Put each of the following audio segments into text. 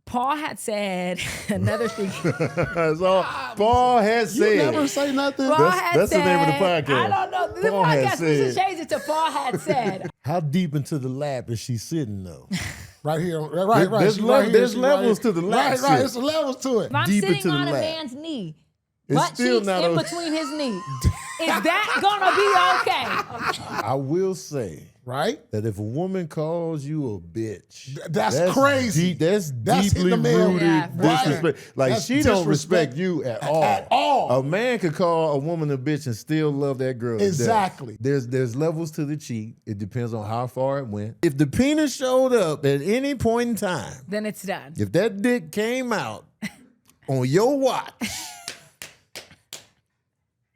Paul had said another thing. So Paul had said. You never say nothing. That's the name of the podcast. I don't know. The Paul had podcast, we should said. change it to Paul had said. How deep into the lap is she sitting though? Right here. Right. There's She right here, there's she levels right to the lap. Right. It's levels to it. If I'm Deep sitting into the on a lap. man's knee, It's butt still cheeks not in a- between his knee, is that gonna be okay? I will say Right? that if a woman calls you a bitch, That's crazy. That's That's deeply hitting the man. rooted Yeah, right. disrespect. Like That's she don't disrespect respect you at all. At all. A man could call a woman a bitch and still love that girl. to death. Exactly. There's levels to the cheek. It depends on how far it went. If the penis showed up at any point in time, Then it's done. if that dick came out on your watch,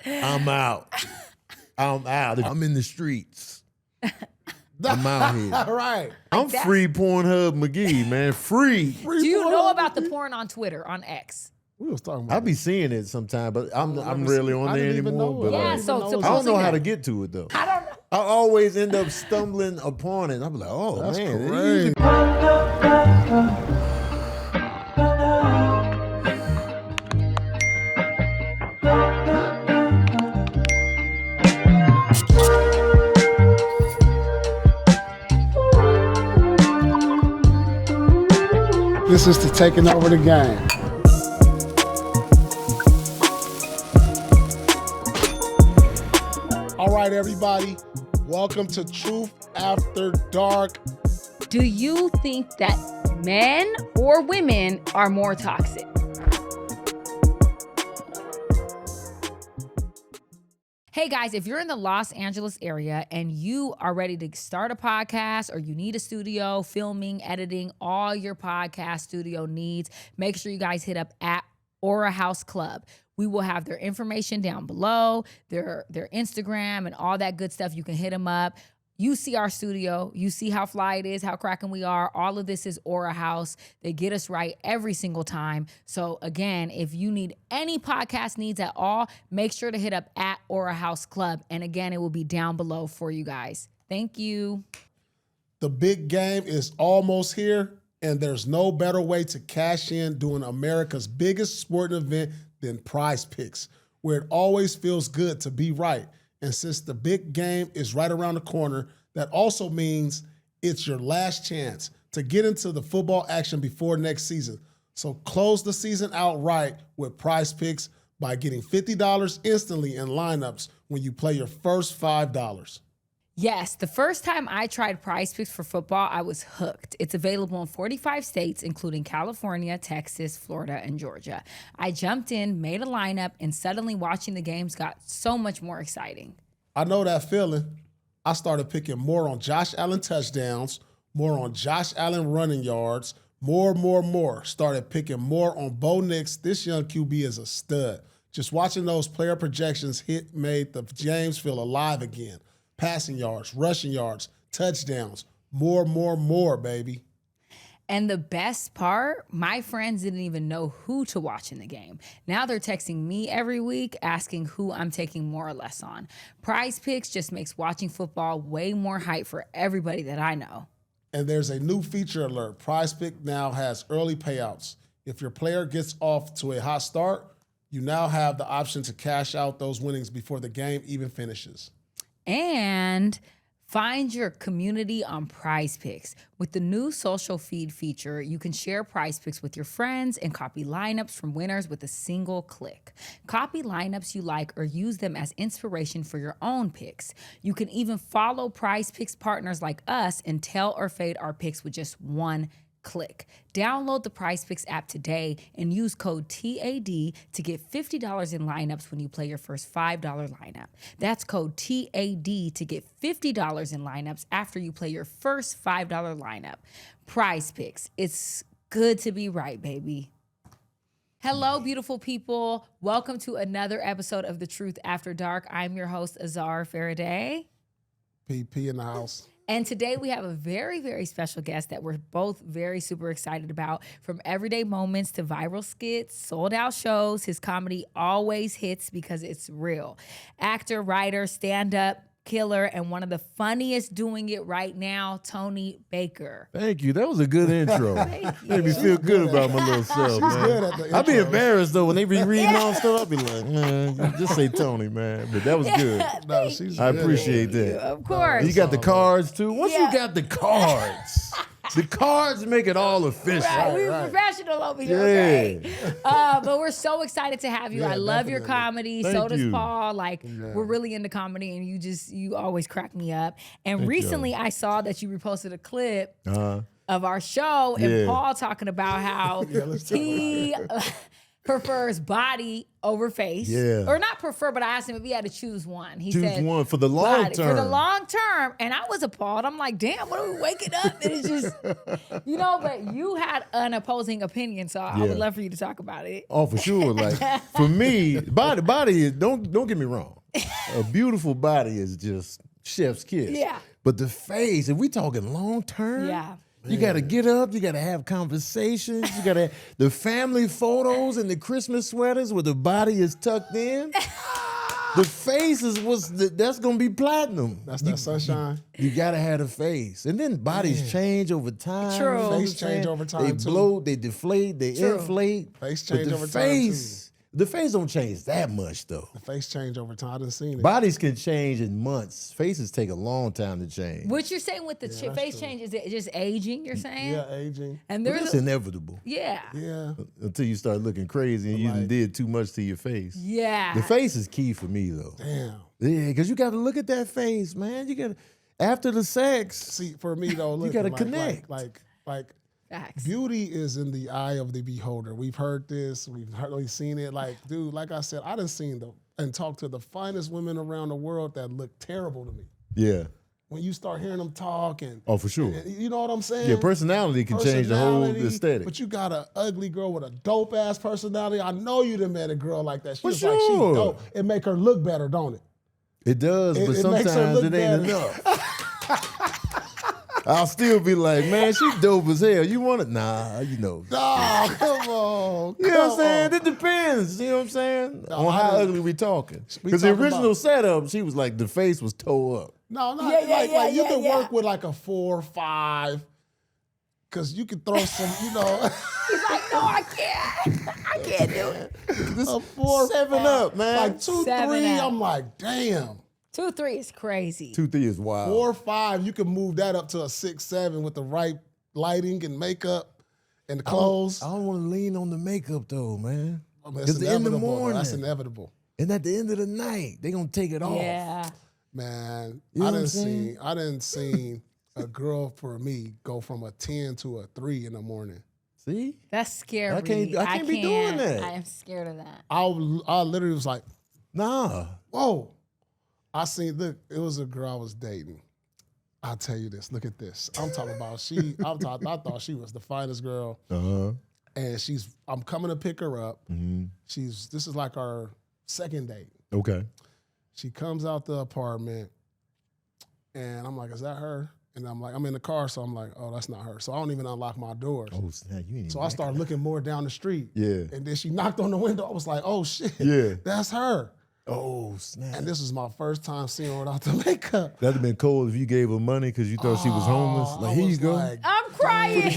I'm out. I'm out. I'm in the streets. I'm out here. Right. I'm free Pornhub McGee, man. Free. Do you know about the porn on Twitter, on X? We was talking about I be seeing it sometimes, but I'm never really seen it. on I there didn't even anymore. know But it. Yeah, I so didn't know I don't supposedly know how to get to it though. I don't know. I always end up stumbling upon it. I'm like, oh That's man, crazy. This is to taking over the game. All right, everybody. Welcome to Truth After Dark. Do you think that men or women are more toxic? Hey guys, if you're in the Los Angeles area and you are ready to start a podcast or you need a studio, filming, editing, all your podcast studio needs, make sure you guys hit up at Aura House Club. We will have their information down below, their Instagram and all that good stuff. You can hit them up. You see our studio. You see how fly it is, how cracking we are. All of this is Aura House. They get us right every single time. So again, if you need any podcast needs at all, make sure to hit up at Aura House Club. And again, it will be down below for you guys. Thank you. The big game is almost here, and there's no better way to cash in during America's biggest sporting event than Prize Picks, where it always feels good to be right. And since the big game is right around the corner, that also means it's your last chance to get into the football action before next season. So close the season out right with Prize Picks by getting $50 instantly in lineups when you play your first $5. Yes, the first time I tried Prize Picks for football, I was hooked. It's available in 45 states, including California, Texas, Florida, and Georgia. I jumped in, made a lineup, and suddenly watching the games got so much more exciting. I know that feeling. I started picking more on Josh Allen touchdowns, more on Josh Allen running yards, more. Started picking more on Bo Nix. This young QB is a stud. Just watching those player projections hit made the games feel alive again. Passing yards, rushing yards, touchdowns, more, baby. And the best part, my friends didn't even know who to watch in the game. Now they're texting me every week asking who I'm taking more or less on. Prize Picks just makes watching football way more hype for everybody that I know. And there's a new feature alert. Prize Pick now has early payouts. If your player gets off to a hot start, you now have the option to cash out those winnings before the game even finishes. And find your community on Prize Picks. With the new social feed feature, you can share Prize Picks with your friends and copy lineups from winners with a single click. Copy lineups you like or use them as inspiration for your own picks. You can even follow Prize Picks partners like us and tell or fade our picks with just one click. Download the Prize Picks app today and use code TAD to get $50 in lineups when you play your first $5 lineup. That's code TAD to get $50 in lineups after you play your first $5 lineup. Prize Picks. It's good to be right, baby. Hello, beautiful people. Welcome to another episode of The Truth After Dark. I'm your host, Azar Farideh. PP in the house. And today we have a very, very special guest that we're both very super excited about. From everyday moments to viral skits, sold out shows, his comedy always hits because it's real. Actor, writer, stand-up, killer and one of the funniest doing it right now, Tony Baker. Thank you. That was a good intro. Made me feel good about my little self, good man. at the I'd be intro. embarrassed though when they be reading all stuff. I'd be like, man, just say Tony, man. But that was good. No, she's I good. appreciate that. Of course. You got the cards too. Once Yeah. you got the cards, the cards make it all official. Right, we're right. professional over here, Yeah. okay? But we're so excited to have you. Yeah, I love your definitely. comedy. Thank So does you. Paul. Like, we're really into comedy, and you always crack me up. And recently, I saw that you reposted a clip of our show, and Yeah. Paul talking about how he prefers body over face. Yeah. Or not prefer, but I asked him if he had to choose one. He Choose said one for the long body. term. For the long term. And I was appalled. I'm like, damn, what are we waking up? And it's just, but you had an opposing opinion. So I Yeah. would love for you to talk about it. Oh, for sure. Like for me, body is don't get me wrong. A beautiful body is just chef's kiss. Yeah. But the face, if we talking long term, Yeah. you got to get up. You got to have conversations. You got to the family photos and the Christmas sweaters where the body is tucked in. The face is that's gonna be platinum. That's that sunshine. You gotta have a face, and then bodies change over time. True. You know what I'm Face change saying? over time, They too. bloat, they deflate, they True. inflate. Face But change the over time, The face don't change that much though. The face change over time. I done seen it. Bodies can change in months. Faces take a long time to change. What you're saying with the face change, is it just aging, you're saying? Yeah, aging. And But there's that's inevitable yeah. Yeah. until you start looking crazy and you done did too much to your face. Yeah. The face is key for me though. Damn. Yeah, because you got to look at that face, man. You got to after the sex. See, for me though, look, gotta like, connect. Like Facts. beauty is in the eye of the beholder. We've heard this. We've seen it. Like, dude, like I said, I done seen and talked to the finest women around the world that look terrible to me. Yeah. When you start hearing them talk and Oh, for sure. you know what I'm saying? Yeah, personality can change the whole Personality, aesthetic. But you got an ugly girl with a dope ass personality. I know you done met a girl like that. She For was like, she sure. dope. It make her look better, don't it? It does, but it makes her sometimes look it ain't better. enough. I'll still be like, man, she dope as hell. You want it? Nah, you know. Oh, come on. You know what I'm saying? It depends. You know what I'm saying? On how ugly we talking. We Because the talking original about- setup, she was like, the face was toe up. No, not Yeah, you can yeah. work with like a 4 or 5. Cause you can throw some, He's like, no, I can't. I can't do it. a 4, 7 5, up, man. like 2, 7 3. up. I'm like, damn. 2-3 is crazy. 2-3 is wild. 4, 5, you can move that up to a 6, 7 with the right lighting and makeup and the clothes. I don't want to lean on the makeup though, man. I mean, Because in the though. morning, That's inevitable. and at the end of the night, they gonna take it off. Yeah. Man, You know I what I'm didn't seen a girl for me go from a 10 to a 3 in the morning. See? That's scary. I can't be doing that. I am scared of that. I literally was like, Nah. whoa. Look, it was a girl I was dating. I'll tell you this. Look at this. I'm talking about I thought she was the finest girl. Uh-huh. And I'm coming to pick her up. Mm-hmm. This is like our second date. Okay. She comes out the apartment and I'm like, is that her? And I'm like, I'm in the car, so I'm like, oh, that's not her. So I don't even unlock my doors. Oh, snap. You ain't So even I started looking more down the street. Yeah. And then she knocked on the window. I was like, oh shit. Yeah. That's her. Oh, snap. And this was my first time seeing her without the makeup. That'd have been cold if you gave her money because you thought she was homeless. I Like, here you was go. like- I'm crying.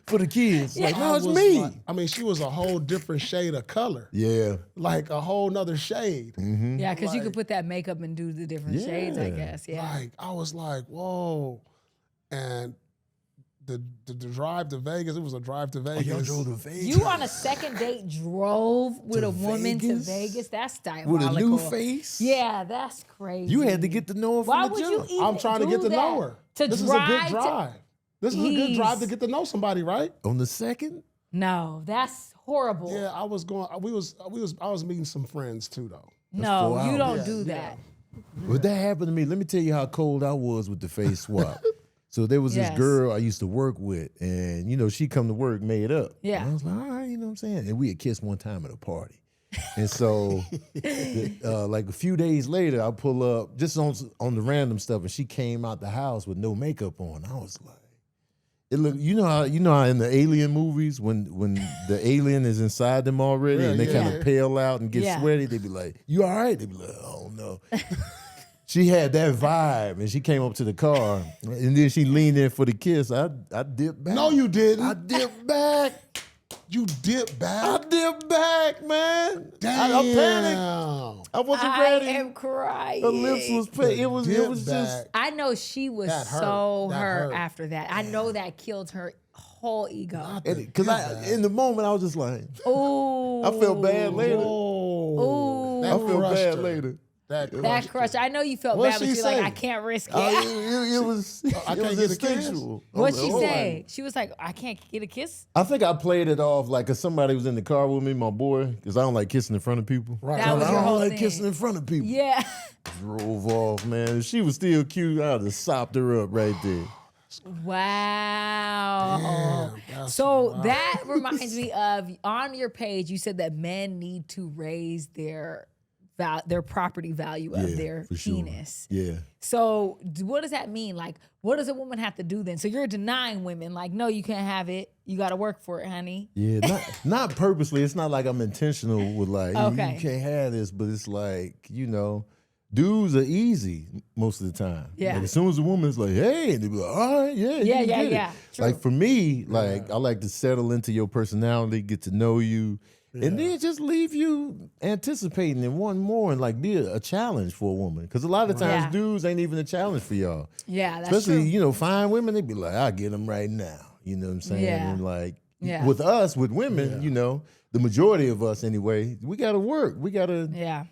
For the kids. Like, no, I it's was me. like- I mean, she was a whole different shade of color. Yeah. Like a whole nother shade. Mm-hmm. Yeah, because you could put that makeup and do the different shades, I Yeah. guess. Yeah. Like, I was like, whoa. And the drive to Vegas, it was a drive to Vegas. Y'all drove to Vegas. You on a second date drove with To a woman Vegas? to Vegas? That's with diabolical. a new face? Yeah, that's crazy. You had to get to know her Why from would the you jump. even I'm trying to get do to that? know her. To This drive is a good to- drive. This is a good drive to Jeez. get to know somebody, right? On the second? No, that's horrible. Yeah, I was going. I was meeting some friends too, though. No, 4 you hours. don't Yeah, do yeah. that. But that happened to me. Let me tell you how cold I was with the face swap. So there was this Yes. girl I used to work with, and she come to work made up. Yeah. And I was like, all right, you know what I'm saying? And we had kissed one time at a party. And so like a few days later, I pull up just on the random stuff, and she came out the house with no makeup on. I was like, it look, you know how in the alien movies when the alien is inside them already and they Yeah, kind yeah. of pale out and get Yeah. sweaty, they be like, you all right? They be like, oh no. she had that vibe, and she came up to the car, and then she leaned in for the kiss. I dipped back. No, you didn't. I dipped back. You dipped back. I dipped back, man. Damn. I panicked. I wasn't I ready. am crying. Her lips was pink. It was just. back. I know she was That hurt. so That hurt hurt. after that. I know that killed her whole ego. Because in the moment I was just like, Ooh. I felt bad later. Whoa. Ooh. I That felt crushed bad her. later. That crushed. I know you felt What'd bad, but she you're like, say? I can't risk it. It was. I It can't was get a kiss? instinctual. I What'd was she like, oh. say? She was like, I can't get a kiss? I think I played it off like cause somebody was in the car with me, my boy, because I don't like kissing in front of people. Right. That was I your don't whole like thing. kissing in front of people. Yeah. Drove off, man. If she was still cute, I'd have sopped her up right there. Wow. That's So wild. that reminds me of, on your page, you said that men need to raise their property value of their for sure. penis. Yeah. So what does that mean? Like, what does a woman have to do then? So you're denying women, like, no, you can't have it. You got to work for it, honey. Yeah, not purposely. It's not like I'm intentional with like, Okay. you can't have this, but it's like, dudes are easy most of the time. Yeah. Like as soon as a woman's like, hey, and they be like, all right, yeah, you Yeah, can yeah, get yeah. it. True. Like for me, like I like to settle into your personality, get to know you, and then just leave you anticipating and wanting more and like be a challenge for a woman. Because a lot of times Yeah. dudes ain't even a challenge for y'all. Yeah, that's Especially, true. fine women, they be like, I'll get them right now. You know what I'm saying? Yeah. And like, Yeah. with us, with women, the majority of us anyway, we gotta work. We gotta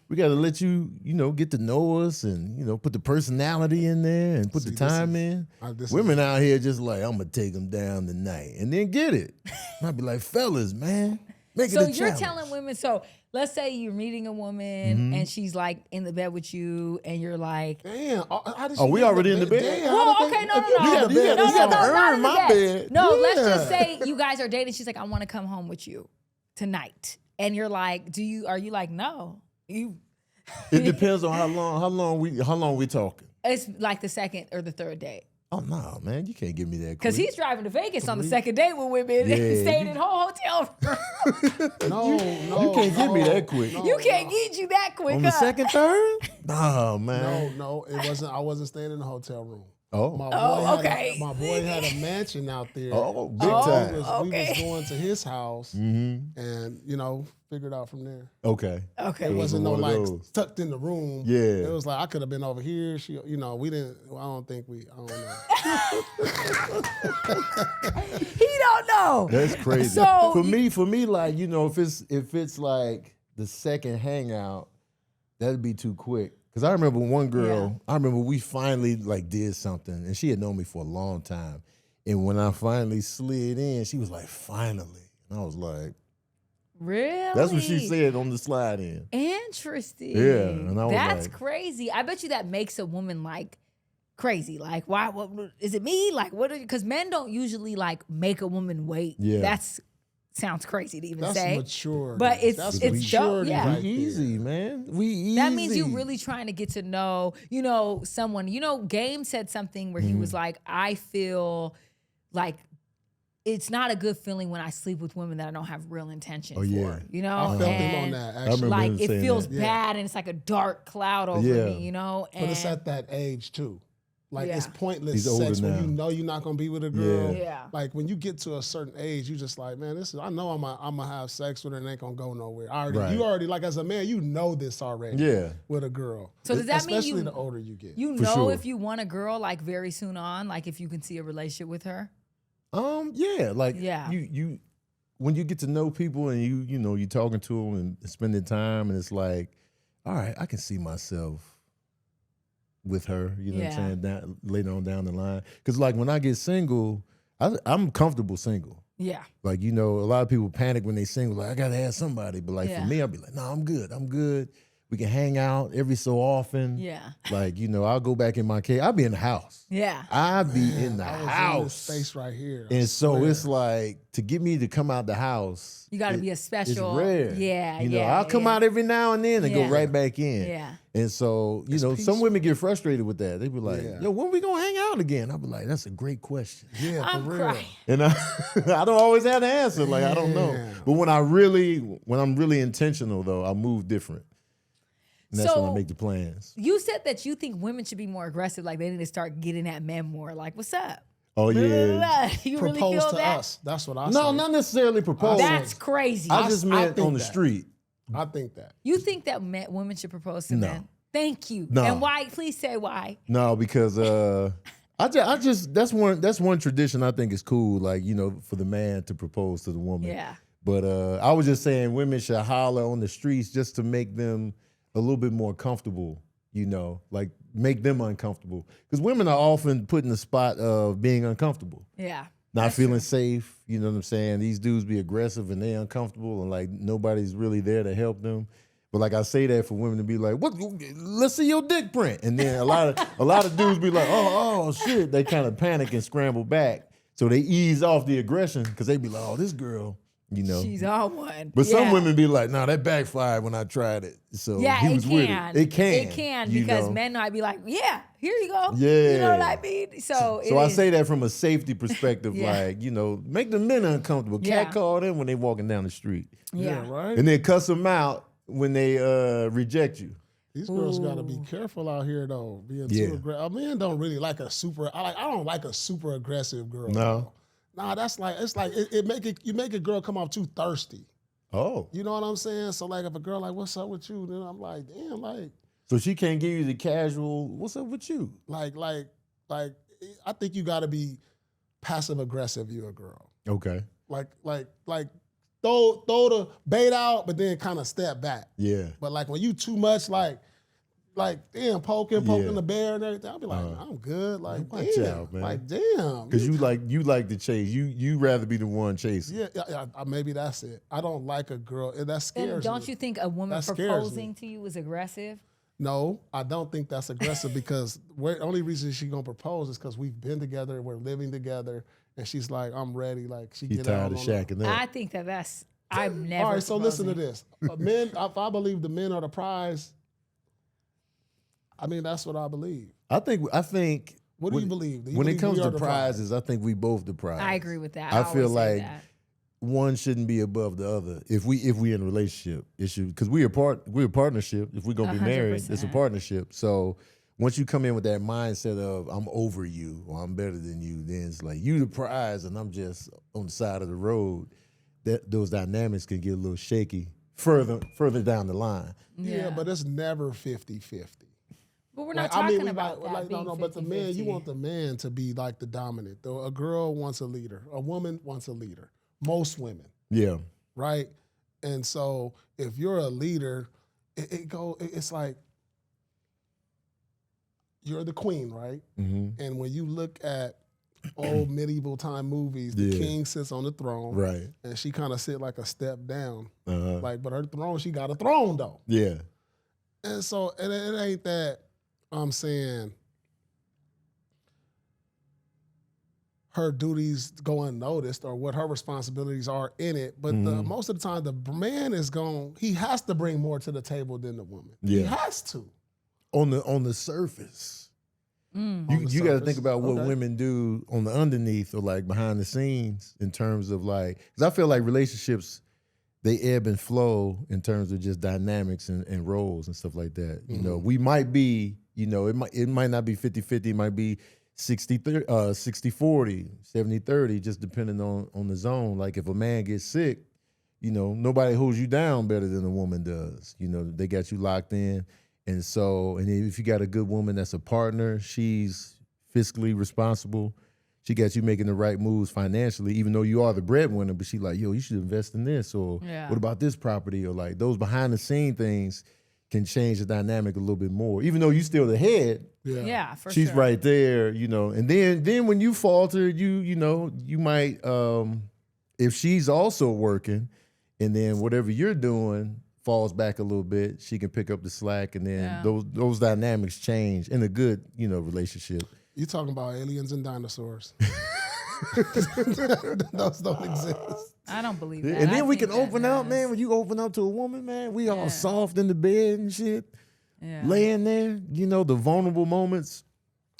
let you, get to know us and, put the personality in there and put the time in. Women out here just like, I'm gonna take them down tonight and then get it. I'd be like, fellas, man, make So it a you're challenge. telling women, so let's say you're meeting a woman and she's like in the bed with you and you're like, Damn. Oh, we already in the bed? Damn, well, how did okay, they- no. you gotta not earn in the my bed. No, let's Yeah. just say you guys are dating. She's like, I want to come home with you tonight. And you're like, are you like, no? It depends on how long we talking. It's like the second or the third date. Oh no, man, you can't give me that quick. Because he's driving to Vegas on the second date with women Yeah, and staying in whole hotel room. No, you can't give me that quick. You can't get you that quick. On the huh? second, third? No, man. No, it wasn't. I wasn't staying in the hotel room. Oh. My Oh, boy okay. my boy had a mansion out there. Oh, big Oh, time. We okay. was going to his house and, figured out from there. Okay. Okay. It wasn't no one of like those. tucked in the room. Yeah. It was like I could have been over here. She, we didn't. I don't know. He don't know. That's crazy. So for me, like, if it's like the second hangout, that'd be too quick. Cause I remember one girl, we finally like did something and she had known me for a long time. And when I finally slid in, she was like, finally. And I was like, Really? that's what she said on the slide in. Interesting. Yeah, and I was That's like- crazy. I bet you that makes a woman like crazy. Like, why? What is it? Me? Like, what? Because men don't usually like make a woman wait. Yeah. That's sounds crazy to even That's say. mature. But it's That's dope, maturity yeah. right We there. easy, man. We easy. That means you really trying to get to know, someone. Game said something where he Mm-hmm. was like, I feel like it's not a good feeling when I sleep with women that I don't have real intention for. yeah. I felt him on And, that I actually. remember like him it saying feels that. Yeah. bad and it's like a dark cloud over Yeah. me, And But it's at that age too. Like it's Yeah. pointless He's older sex when now. you know you're not gonna be with a girl. Yeah. Like when you get to a certain age, you just like, man, I know I'm gonna have sex with her and it ain't gonna go nowhere. Right. You already like as a man, you know this already. Yeah. With a girl. So does that mean especially you- the older you get. You For know sure. if you want a girl like very soon on, like if you can see a relationship with her. Yeah, like Yeah. you when you get to know people and you talking to them and spending time and it's like, all right, I can see myself with her, you know what Yeah. I'm saying, later on down the line. Because like when I get single, I'm comfortable single. Yeah. Like, a lot of people panic when they single, like I gotta have somebody. But like Yeah. for me, I'll be like, no, I'm good. We can hang out every so often. Yeah. Like, I'll go back in my cave. I'll be in the house. Yeah. I'll be in the I was in this house. space right here. I And so swear. it's like to get me to come out the house. You got to be a special. It's rare. Yeah. I'll come out every now and then and Yeah. go right back in. Yeah. And so, some peaceful. women get frustrated with that. They be like, Yeah. yo, when we gonna hang out again? I'll be like, that's a great question. Yeah, I'm for real. crying. And I don't always have the answer. Like, I don't know. Yeah. But when I'm really intentional though, I move different. And that's when I So- make the plans. You said that you think women should be more aggressive, like they need to start getting at men more. Like, what's up? Oh Blah, blah, yeah. blah, blah. You really Propose feel to that? us. That's what I say. No, not necessarily propose. That's crazy. I just meant think on the that. street. I think that. You think that women should propose to No. men? Thank you. No. And why? Please say why. No, because I just that's one tradition I think is cool. Like, you know, for the man to propose to the woman. Yeah. But I was just saying women should holler on the streets just to make them a little bit more comfortable, you know, like make them uncomfortable. Because women are often put in the spot of being uncomfortable, Yeah. not feeling safe. You know what I'm saying? These dudes be aggressive and they uncomfortable and like nobody's really there to help them. But like I say that for women to be like, "What? Let's see your dick print." And then a lot of dudes be like, "Oh shit!" They kind of panic and scramble back, so they ease off the aggression because they be like, "Oh, this girl, you know." She's on one. But some Yeah. women be like, "Nah, that backfired when I tried it." So Yeah, he it was can. with it. It can. It can you because know? men might be like, yeah, here you go. Yeah. You know what I mean? So I say that from a safety perspective, Yeah. like, you know, make the men uncomfortable. Yeah. Catcall them when they walking down the street, Yeah. Right? and then cuss them out when they reject you. These girls got to be careful out here, though. Being Yeah. too aggressive. Men don't really like a super. I don't like a super aggressive girl. No. though. Nah, that's like you make a girl come off too thirsty. Oh, You know what I'm saying? So like, if a girl like, "What's up with you?" Then I'm like, "Damn, so she can't give you the casual, "What's up with you?" like, I think you got to be passive aggressive. You a girl, Okay. like throw the bait out, but then kind of step back. Yeah. But like when you too much, like damn, poking Yeah. the bear and everything, I'll be like, I'm good. Like, watch damn, out, man. like damn. Because you like to chase. You rather be the one chasing. Yeah, maybe that's it. I don't like a girl, and that scares And don't me. you think a woman That scares proposing me. to you is aggressive? No, I don't think that's aggressive because the only reason she gonna propose is because we've been together, we're living together, and she's like, I'm ready. Like she You get tired out of on shacking I up. think that's, I'm never. All right, so listen to proposing. this. Men, if I believe the men are the prize, I mean that's what I believe. I think. What do you believe? Do you when it believe comes we to are the prize? prizes, I think we both the prize. I agree with that. I feel always say like that. one shouldn't be above the other. If we in a relationship, because we're a partnership. If we're gonna be married, it's a 100%. partnership. So once you come in with that mindset of I'm over you or I'm better than you, then it's like you the prize and I'm just on the side of the road. Those dynamics can get a little shaky further down the line. Yeah, but it's never 50-50. But we're not Like, talking we about that being but the man, you 50-50. want the man to be like the dominant. Though a girl wants a leader, a woman wants a leader. Most women, Yeah. right? And so if you're a leader, it's like you're the queen, right? Mm-hmm. And when you look at old medieval time movies, the Yeah. king sits on the throne, Right. and she kind of sit like a step down, Uh-huh. like, but her throne, she got a throne though. Yeah. And so it ain't that I'm saying her duties go unnoticed or what her responsibilities are in it. But most of the time, the man he has to bring more to the table than the woman. He Yeah. has to. On the surface. Mm. On the You got to surface. think about what Okay. women do on the underneath or like behind the scenes in terms of like, because I feel like relationships, they ebb and flow in terms of just dynamics and roles and stuff like that. You know, we might be, you know, it might not be 50-50, it might be 60-40, 70-30, just depending on the zone. Like if a man gets sick, you know, nobody holds you down better than a woman does. You know, they got you locked in. And so, and if you got a good woman that's a partner, she's fiscally responsible. She got you making the right moves financially, even though you are the breadwinner, but she like, yo, you should invest in this, or Yeah. what about this property? Or like those behind the scene things can change the dynamic a little bit more. Even though you still the head, Yeah, for she's sure. right there, you know. And then when you falter, you know, you might if she's also working and then whatever you're doing falls back a little bit, she can pick up the slack, and then Yeah. those dynamics change in a good, you know, relationship. You talking about aliens and dinosaurs. Those don't exist. I don't believe that. And I then we think can open that up, man. does. When you open up to a woman, man, we all Yeah. soft in the bed and shit, Yeah. laying there. You know, the vulnerable moments.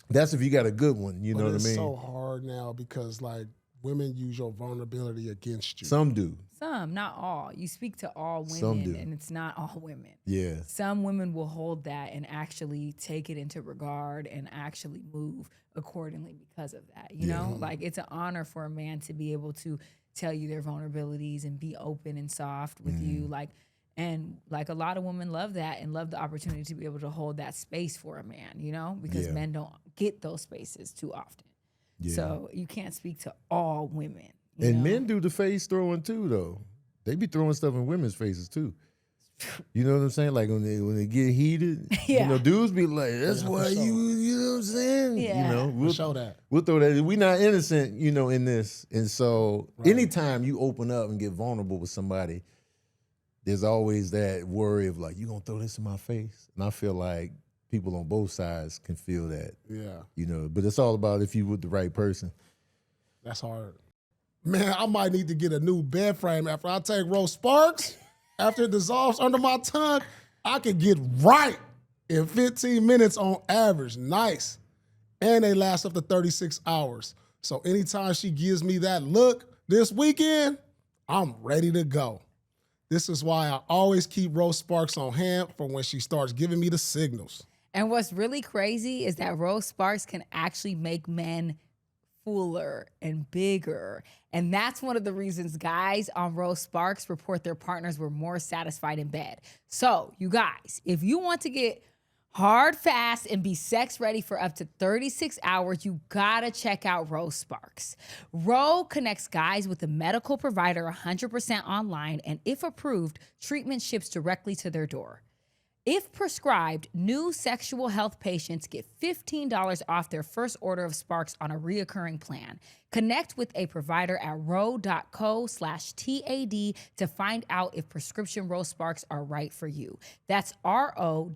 That's if you got a good one. You know But what I it's mean? so hard now because like women use your vulnerability against you. Some do. Some, not all. You speak to all Some women, do. and it's not all women. Yeah. Some women will hold that and actually take it into regard and actually move accordingly because of that. You know, like it's an honor for a man to be able to tell you their vulnerabilities and be open and soft with you. And a lot of women love that and love the opportunity to be able to hold that space for a man, you know, because Yeah. men don't get those spaces too often. Yeah. So you can't speak to all women. And know? men do the face throwing too, though. They be throwing stuff in women's faces too. You know what I'm saying? Like when they get heated, you know, dudes be like, "That's for why sure. you know what I'm saying?" Yeah. You know, we'll Show that. We'll throw that. We not innocent, you know, in this. And so anytime you open up and get vulnerable with somebody, there's always that worry of like, you gonna throw this in my face? And I feel like people on both sides can feel that. Yeah. You know, but it's all about if you with the right person. That's hard. Man, I might need to get a new bed frame after I take Rose Sparks. After it dissolves under my tongue, I can get right in 15 minutes on average. Nice. And they last up to 36 hours. So anytime she gives me that look this weekend, I'm ready to go. This is why I always keep Rose Sparks on hand for when she starts giving me the signals. And what's really crazy is that Rose Sparks can actually make men fuller and bigger. And that's one of the reasons guys on Rose Sparks report their partners were more satisfied in bed. So, you guys, if you want to get hard, fast, and be sex ready for up to 36 hours, you gotta check out Rose Sparks. Ro connects guys with a medical provider 100% online, and if approved, treatment ships directly to their door. If prescribed, new sexual health patients get $15 off their first order of Sparks on a reoccurring plan. Connect with a provider at ro.co/TAD to find out if prescription Rose Sparks are right for you. That's ro.co/TAD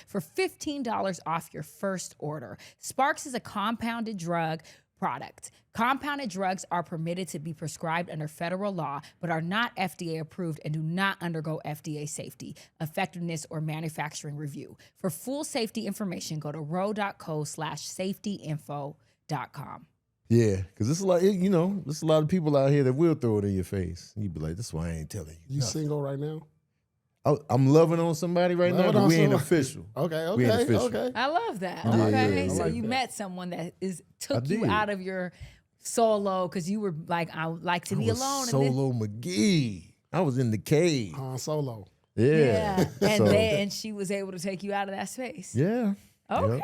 for $15 off your first order. Sparks is a compounded drug product. Compounded drugs are permitted to be prescribed under federal law, but are not FDA approved and do not undergo FDA safety, effectiveness, or manufacturing review. For full safety information, go to ro.co/safetyinfo.com. Yeah, because it's a lot, you know, there's a lot of people out here that will throw it in your face. And you be like, "This is why I ain't telling you." You nothing." single right now? I'm loving on somebody right now, Loving but on we ain't somebody. official. Okay, We ain't okay, official. okay. I love that. Yeah, Okay, yeah, so I you that. met someone that took I you did. out of your solo because you were like, I would like to be I was alone. Solo McGee. I was in the cave. Han Solo. Yeah. And she was able to take you out of that space. Yeah. Okay.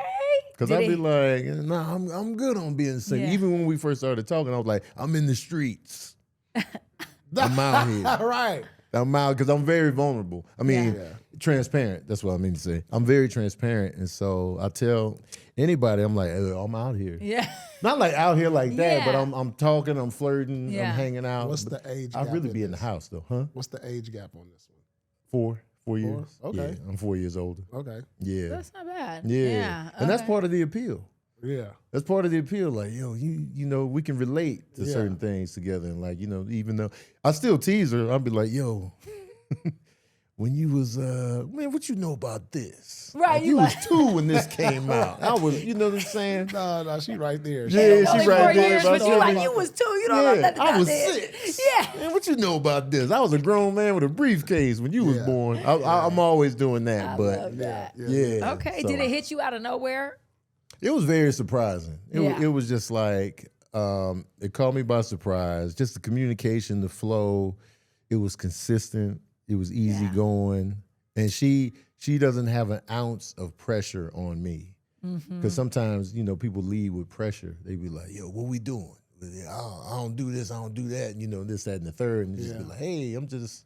Because Did I'd be it- like, "Nah, I'm good on being single." Yeah. Even when we first started talking, I was like, "I'm in the streets. I'm out here. Right. I'm out," because I'm very vulnerable. I mean, Yeah. transparent. That's what I mean to say. I'm very transparent, and so I tell anybody, I'm like, "I'm out here." Yeah. Not like out here like that, but Yeah. I'm talking, I'm flirting, Yeah. I'm hanging out. What's But the age I'd gap really in be in the this? house though, huh? What's the age gap on this one? 4 years. Okay. Yeah, I'm 4 years older. Okay. Yeah. That's not bad. Yeah. And that's okay. part of the appeal. Yeah. That's part of the appeal. Like, yo, you know, we can relate to Yeah. certain things together. And like, you know, even though I still tease her, I'll be like, "Yo, when you was man, what you know about this?" Right, Like, you you was like- 2 when this came out. I was, you know what I'm saying? No, she right there. Yeah, It's she only right 4 there, years, but but I you told like her- you was 2. You don't know nothing I about was this. 6. Yeah. Man, what you know about this? I was a grown man with a briefcase when you was Yeah. born. I'm always doing that, I but love that. yeah. Okay. so Did it hit you out of nowhere? It was very surprising. Yeah. It was just like it caught me by surprise. Just the communication, the flow. It was consistent. It was easy Yeah. going, and she doesn't have an ounce of pressure on me. Because sometimes, you know, people lead with pressure. They be like, "Yo, what we doing? I don't do this, I don't do that, and, you know, this, that, and the third." And just be like, "Hey, I'm just,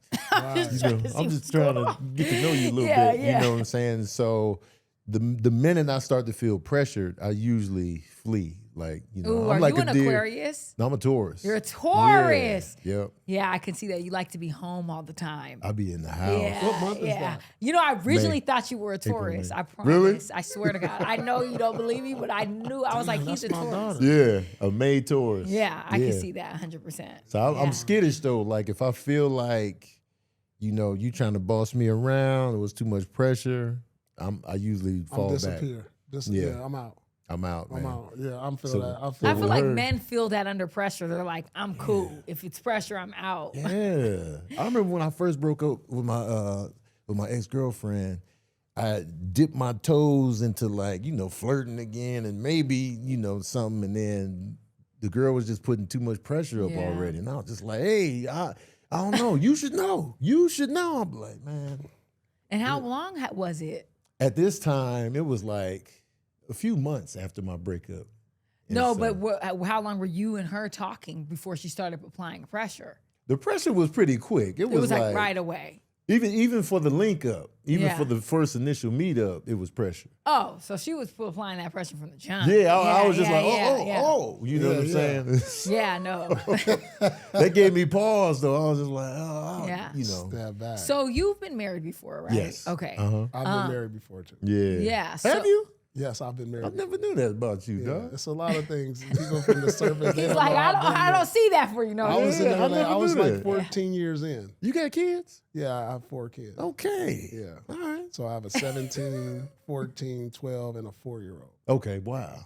Just you trying know, to see I'm what's just trying going to on. get to know you a little Yeah, bit." yeah. You know what I'm saying? So the minute I start to feel pressured, I usually flee. Like, you know, Ooh, I'm are like you a an deer. Aquarius? No, I'm a Taurus. You're a Taurus. Yeah. Yep. Yeah, I can see that. You like to be home all the time. I be in the house. Yeah, What month is yeah. that? You know, I originally May. thought you were a Taurus. May. I promise. Really? I swear to God. I know you don't believe me, but I knew. I was like, he's a that's my Taurus. daughter. Yeah, a May Taurus. Yeah, I can see that 100%. So I'm Yeah. skittish though. Like if I feel like, you know, you trying to boss me around, it was too much pressure, I usually fall back. disappear. Yeah. Yeah, I'm out. I'm out, man. I'm out. Yeah, I'm feeling So- that. I I feel feel with like her- men feel that under pressure. They're like, I'm cool. If it's pressure, I'm out. Yeah, I remember when I first broke up with my ex-girlfriend. I dipped my toes into like, flirting again and maybe, something. And then the girl was just putting too much pressure up Yeah. already. And I was just like, hey, I don't know. You should know. You should know. I'm like, man. And how long was it? At this time, it was like a few months after my breakup. And No, so but how long were you and her talking before she started applying pressure? the pressure was pretty quick. It It was like right away. Even for the link up, even Yeah. for the first initial meetup, it was pressure. Oh, so she was applying that pressure from the jump. Yeah, I was just like, yeah. you know what I'm saying? Yeah, no. That gave me pause though. I was just like, Yeah. that bad. So you've been married before, right? Yes. Okay. Uh-huh. I've been married before too. Yeah. Yeah, so- Have you? Yes, I've been I married. never knew that about you, Yeah, dog. it's a lot of things. People from the surface. they He's don't like, know I I've been don't there. see that for you. No, I was in Yeah, there. I Like, never I was knew like that. 14 years in. You got kids? Yeah, I have 4 kids. Okay. Yeah. All right. So I have a 17, 14, 12, and a 4-year-old. Okay. Wow.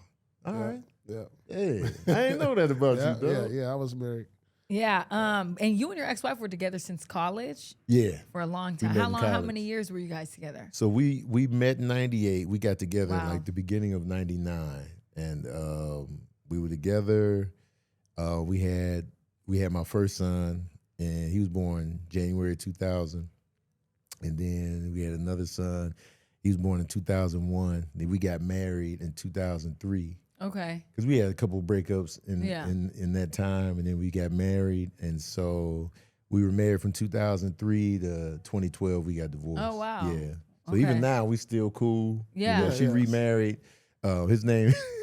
All right. Yeah. Hey, I didn't know that about Yeah, you, dog. yeah. I was married. Yeah. And you and your ex-wife were together since college Yeah. for a long time. met How in long? How college. many years were you guys together? So we met in '98. We got together Wow. like the beginning of '99, and we were together. We had my first son, and he was born January 2000, and then we had another son. He was born in 2001. Then we got married in 2003 Okay. because we had a couple of breakups Yeah. in that time, and then we got married, and so we were married from 2003 to 2012. We got divorced. Oh, wow. Yeah. So Okay. even now we still cool. Yeah. You know, she Yes. remarried.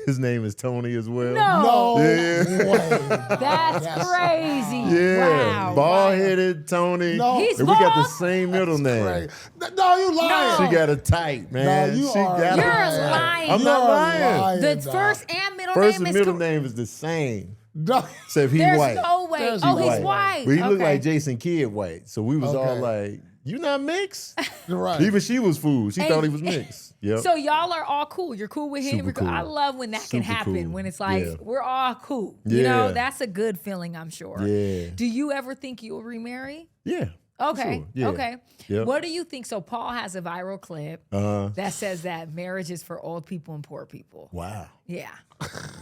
His name is Tony as well. No. Yeah. way. That's crazy. Yeah. Wow. Bald headed Tony. No. He's and we got the bald? same middle name. Right. No, you lying. She got a tight, man. you she are got You're a lying. I'm not You're lying. The dog. first and middle First name and is middle name is the same. No. Except he There's white. no way. There's Oh, no he's way. white. But he looked Okay. like Jason Kidd white. So we was all Okay. like, you not mixed? You're right. Even she was fooled. She And- thought he was mixed. Yep. So y'all are all cool. You're cool with him. Super You're cool. cool. I love when that can Super happen. cool. When it's like Yeah. we're all cool. You know, Yeah. that's a good feeling, I'm sure. Yeah. Do you ever think you'll remarry? Yeah. Okay. Sure. Yeah. Okay. Yep. What do you think? So Paul has a viral clip Uh-huh. that says that marriage is for old people and poor people. Wow. Yeah.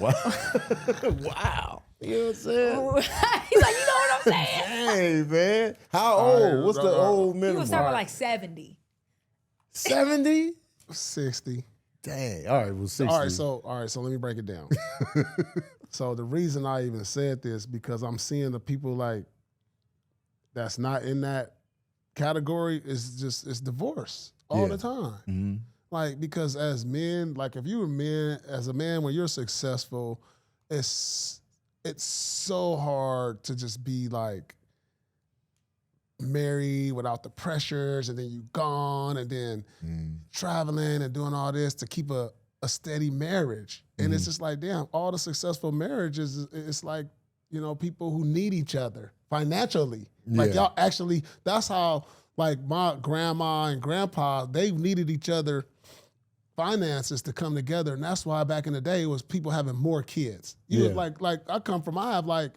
Wow. Wow. You know what I'm saying? He's like, you know what I'm saying? Hey, man. How All right, old? What's the no. old He minimum? was talking about like 70. 70? 60. Dang. All right, well, 60. All right, so let me break it down. So the reason I even said this because I'm seeing the people like that's not in that category is just divorce all Yeah. the time. Mhm. Like because as men, like if you were men as a man when you're successful, it's so hard to just be like married without the pressures and then you gone and then traveling and doing all this to keep a steady marriage. And it's just like, damn, all the successful marriages, it's like, you know, people who need each other financially. Like Yeah. y'all actually, that's how like my grandma and grandpa, they needed each other finances to come together. And that's why back in the day it was people having more kids. You Yeah. like I have like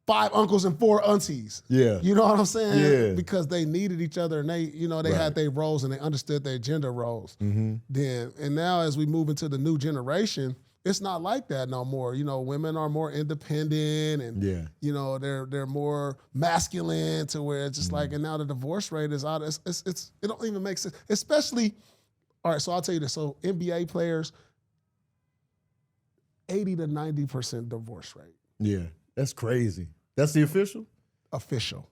5 uncles and 4 aunties. Yeah. You know what I'm saying? Yeah. Because they needed each other and they, you know, they Right. had their roles and they understood their gender roles. Mm-hmm. Then and now as we move into the new generation, it's not like that no more. You know, women are more independent and Yeah. you know, they're more masculine to where it's just like, and now the divorce rate is out. It don't even make sense. Especially, all right, so I'll tell you this. So NBA players, 80 to 90% divorce rate. Yeah. That's crazy. That's the official? Official.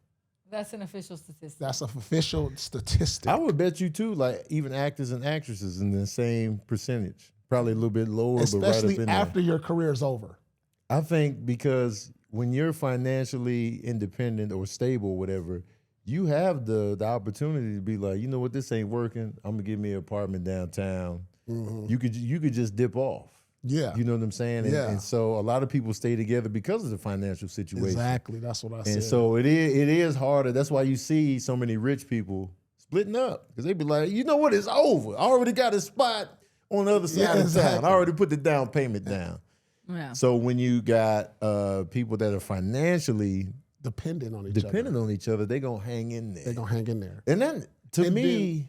That's an official statistic. That's an official statistic. I would bet you too, like even actors and actresses in the same percentage. Probably a little bit lower, but right Especially up in after there. your career's over. I think because when you're financially independent or stable or whatever, you have the opportunity to be like, you know what, this ain't working. I'm gonna give me an apartment downtown. You could just dip off. Yeah. You know what I'm saying? Yeah. And so a lot of people stay together because of the financial situation. Exactly. That's what I said. And so it is harder. That's why you see so many rich people splitting up because they be like, you know what, it's over. I already got a spot on the other side of town. I already put the down payment down. Yeah. So when you got people that are financially dependent on each other, they're going to hang in there. They're going to hang in there. And then, to me,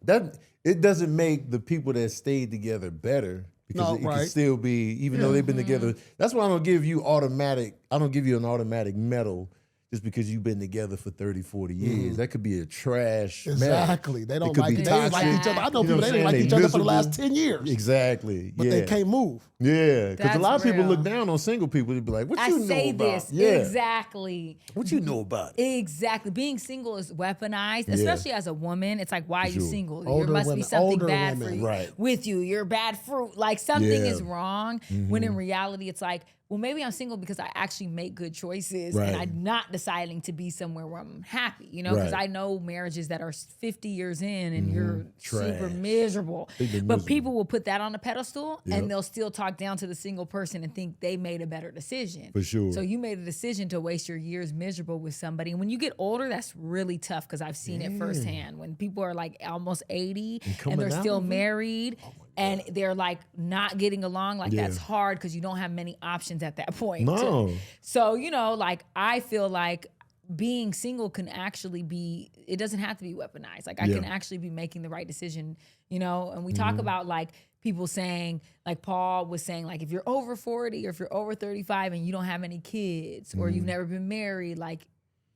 that it doesn't make the people that stayed together better because it can still be, even though they've been together. That's why I don't give you an automatic medal just because you've been together for 30, 40 years. That could be a trash Exactly. medal. They don't like each other. I know people, they didn't like each other for the last 10 years. Exactly. But they can't move. Yeah. Because a lot of people real. look down on single people. They'd be like, what you know say about? this. Yeah. Exactly. What you know about it? Exactly. Being single is weaponized, especially as a woman. It's like, why are you single? Older There must be women, something older bad women. for you, Right. with you. You're bad fruit. Like something is wrong. When in reality, it's like, well, maybe I'm single because I actually make good choices and I'm not deciding to be somewhere where I'm happy, you know, because I know marriages that are 50 years in and you're super miserable. But people will put that on a pedestal and they'll still talk down to the single person and think they made a better decision. For sure. So you made a decision to waste your years miserable with somebody. And when you get older, that's really tough because I've seen it firsthand. When people are like almost 80 and they're still married and they're like not getting along, like that's hard because you don't have many options at that point. No. So, you know, like I feel like being single can actually be, it doesn't have to be weaponized. Like I can actually be making the right decision, you know, and we talk about like people saying, like Paul was saying, like if you're over 40 or if you're over 35 and you don't have any kids or you've never been married, like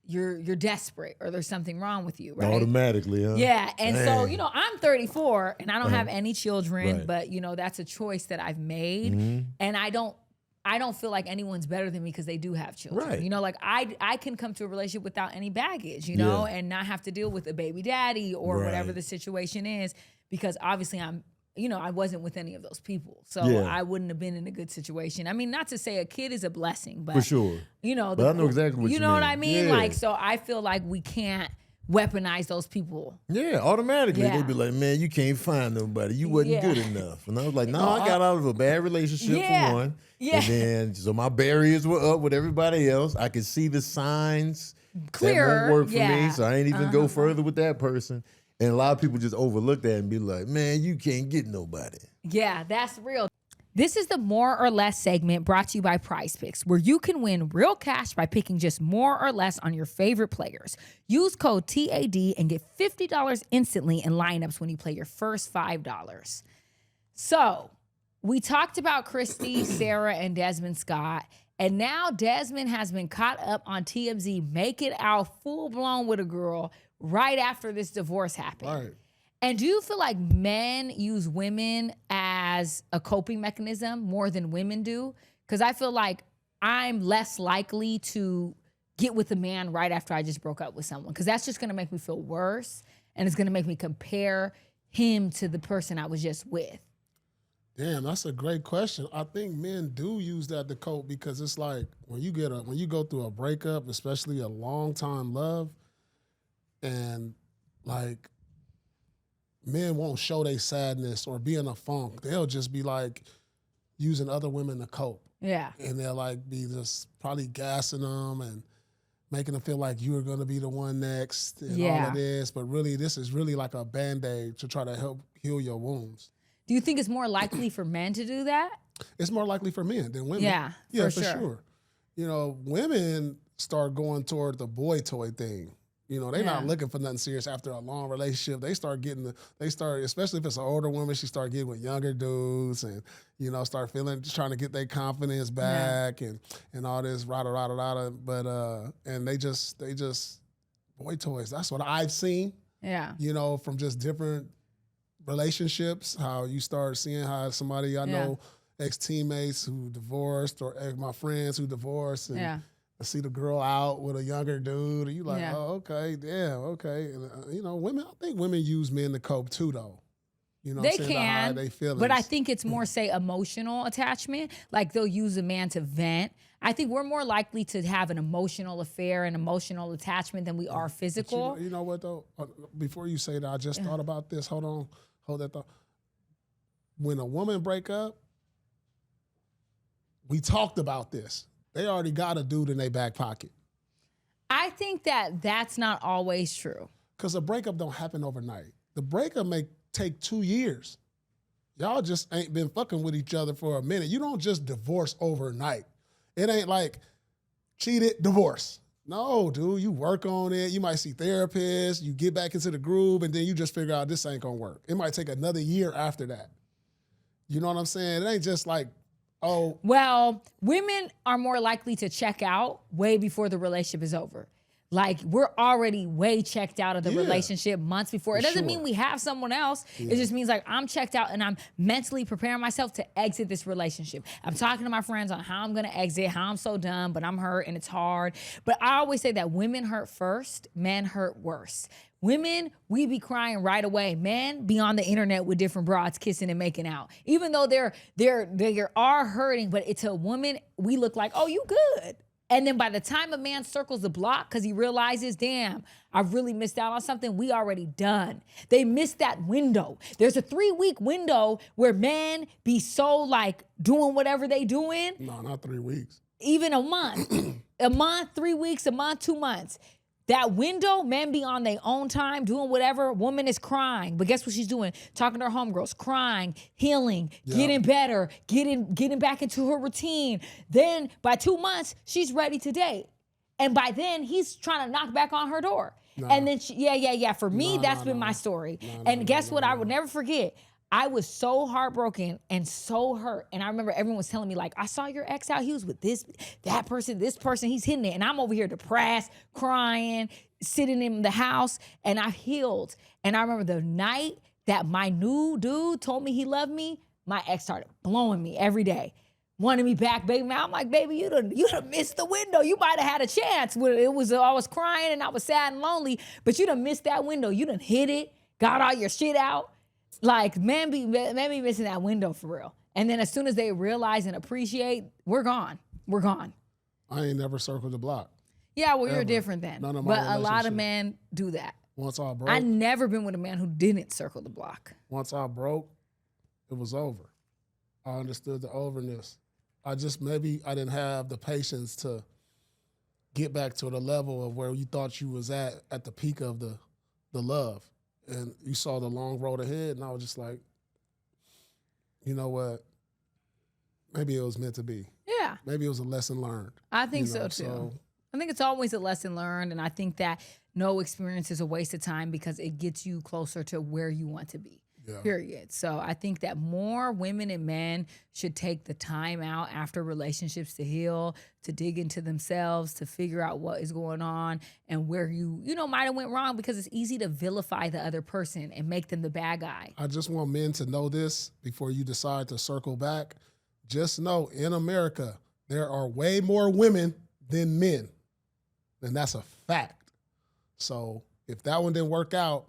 you're desperate or there's something wrong with you, right? Automatically, huh? Yeah. And so, you know, I'm 34 and I don't have any children, Right. but you know, that's a choice that I've made. And I don't feel like anyone's better than me because they do have children. Right. You know, like I can come to a relationship without any baggage, you know, and not have to deal with a baby daddy or whatever the situation is because obviously I wasn't with any of those people. So I wouldn't have been in a good situation. I mean, not to say a kid is a blessing, but For sure. you know, But I know exactly what you know what mean. I mean? Yeah. Like, so I feel like we can't weaponize those people. Yeah, automatically. Yeah. They'd be like, man, you can't find nobody. You wasn't good enough. And I was like, no, I got out of a bad relationship for one. Yeah. And then, so my barriers were up with everybody else. I could see the signs Clearer. that won't work for me. So I ain't even go further with that person. And a lot of people just overlook that and be like, man, you can't get nobody. Yeah, that's real. This is the More or Less segment brought to you by Prize Picks, where you can win real cash by picking just more or less on your favorite players. Use code TAD and get $50 instantly in lineups when you play your first $5. So we talked about Christy, Sarah, and Desmond Scott, and now Desmond has been caught up on TMZ making out full-blown with a girl right after this divorce happened. Right. And do you feel like men use women as a coping mechanism more than women do? Because I feel like I'm less likely to get with a man right after I just broke up with someone because that's just going to make me feel worse and it's going to make me compare him to the person I was just with. Damn, that's a great question. I think men do use that to cope because it's like when you go through a breakup, especially a long time love, and like men won't show their sadness or be in a funk. They'll just be like using other women to cope. Yeah. And they'll like be just probably gassing them and making them feel like you're going to be the one next and all of this. But really, this is really like a Band-Aid to try to help heal your wounds. Do you think it's more likely for men to do that? It's more likely for men than women. Yeah, for for sure. You know, women start going toward the boy toy thing. You know, they're not looking for nothing serious after a long relationship. They start, especially if it's an older woman, she start getting with younger dudes and, you know, start trying to get their confidence back and all this rada. But, and they just, boy toys. That's what I've seen. Yeah. You know, from just different relationships, how you start seeing how somebody I know, ex-teammates who divorced or my friends who divorced and I see the girl out with a younger dude and you like, oh, okay, okay. And, you know, I think women use men to cope too though. You know They what I'm saying? To can, hide their feelings. but I think it's more, say, emotional attachment. Like they'll use a man to vent. I think we're more likely to have an emotional affair and emotional attachment than we are physical. You know what though? Before you say that, I just thought about this. Hold that thought. When a woman break up, we talked about this. They already got a dude in their back pocket. I think that that's not always true. Because a breakup don't happen overnight. The breakup may take 2 years. y'all just ain't been fucking with each other for a minute. You don't just divorce overnight. It ain't like cheated, divorce. No, dude, you work on it. You might see therapists. You get back into the groove, and then you just figure out this ain't gonna work. It might take another year after that. You know what I'm saying? It ain't just like, oh. Well, women are more likely to check out way before the relationship is over. Like, we're already way checked out of the relationship months before. It doesn't mean we have someone else. It just means, like, I'm checked out and I'm mentally preparing myself to exit this relationship. I'm talking to my friends on how I'm going to exit, how I'm so done, but I'm hurt and it's hard. But I always say that women hurt first, men hurt worse. Women, we be crying right away. Men be on the internet with different broads kissing and making out. Even though they are hurting, but it's a woman, we look like, oh, you good. And then by the time a man circles the block because he realizes, damn, I really missed out on something, we already done. They missed that window. There's a 3-week window where men be so like doing whatever they doing. No, not 3 weeks. Even a month. A month, 3 weeks, a month, 2 months. That window, men be on their own time, doing whatever. Woman is crying. But guess what she's doing? Talking to her homegirls, crying, healing, getting better, getting back into her routine. Then by 2 months, she's ready to date. And by then, he's trying to knock back on her door. No. And then, For me, that's been my story. And guess what? I would never forget. I was so heartbroken and so hurt. And I remember everyone was telling me, like, I saw your ex out. He was with that person, this person. He's hitting it. And I'm over here depressed, crying, sitting in the house. And I healed. And I remember the night that my new dude told me he loved me, my ex started blowing me every day. Wanted me back, baby. I'm like, baby, you done missed the window. You might have had a chance. I was crying and I was sad and lonely, but you done missed that window. You done hit it, got all your shit out. Like, men be missing that window for real. And then as soon as they realize and appreciate, we're gone. We're gone. I ain't never circled the block. Yeah, well, you're different then. None of my but a lot of men do that. Once I broke. I never been with a man who didn't circle the block. Once I broke, it was over. I understood the overness. Maybe I didn't have the patience to get back to the level of where you thought you was at the peak of the love. And you saw the long road ahead, and I was just like, you know what? Maybe it was meant to be. Yeah. Maybe it was a lesson learned. I think so, too. I think it's always a lesson learned, and I think that no experience is a waste of time because it gets you closer to where you want to be. Yeah. Period. So I think that more women and men should take the time out after relationships to heal, to dig into themselves, to figure out what is going on and where you might have went wrong, because it's easy to vilify the other person and make them the bad guy. I just want men to know this before you decide to circle back. Just know, in America, there are way more women than men. And that's a fact. So if that one didn't work out,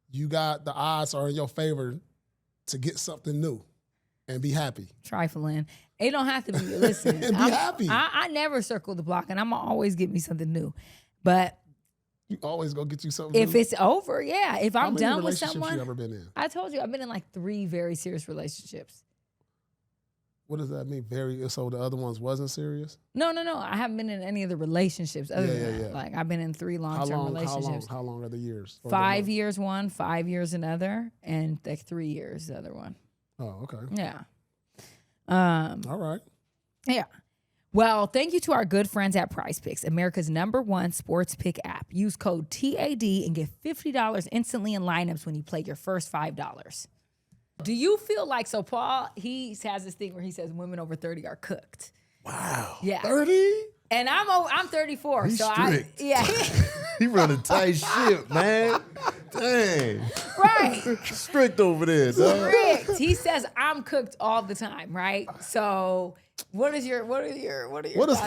you got the odds are in your favor to get something new and be happy. Trifling. It don't have to be. Listen, and be happy. I never circle the block, and I'm going to always get me something new. But you always go get you something if new? It's over, yeah. If I'm done with someone. How many relationships you ever been in? I told you, I've been in like 3 very serious relationships. What does that mean? So the other ones wasn't serious? No. I haven't been in any of the relationships other than that. Like, I've been in 3 long-term relationships. How long are the years? 5 years one, 5 years another, and like 3 years the other one. Oh, okay. Yeah. All right. Yeah. Well, thank you to our good friends at PrizePicks, America's #1 sports pick app. Use code TAD and get $50 instantly in lineups when you play your first $5. Do you feel like, so Paul, he has this thing where he says women over 30 are cooked. Wow. Yeah. 30? And I'm 34. He's so strict. Yeah. He run a tight ship, man. Dang. Right. Strict over there, dog. Strict. He says I'm cooked all the time, right? So what does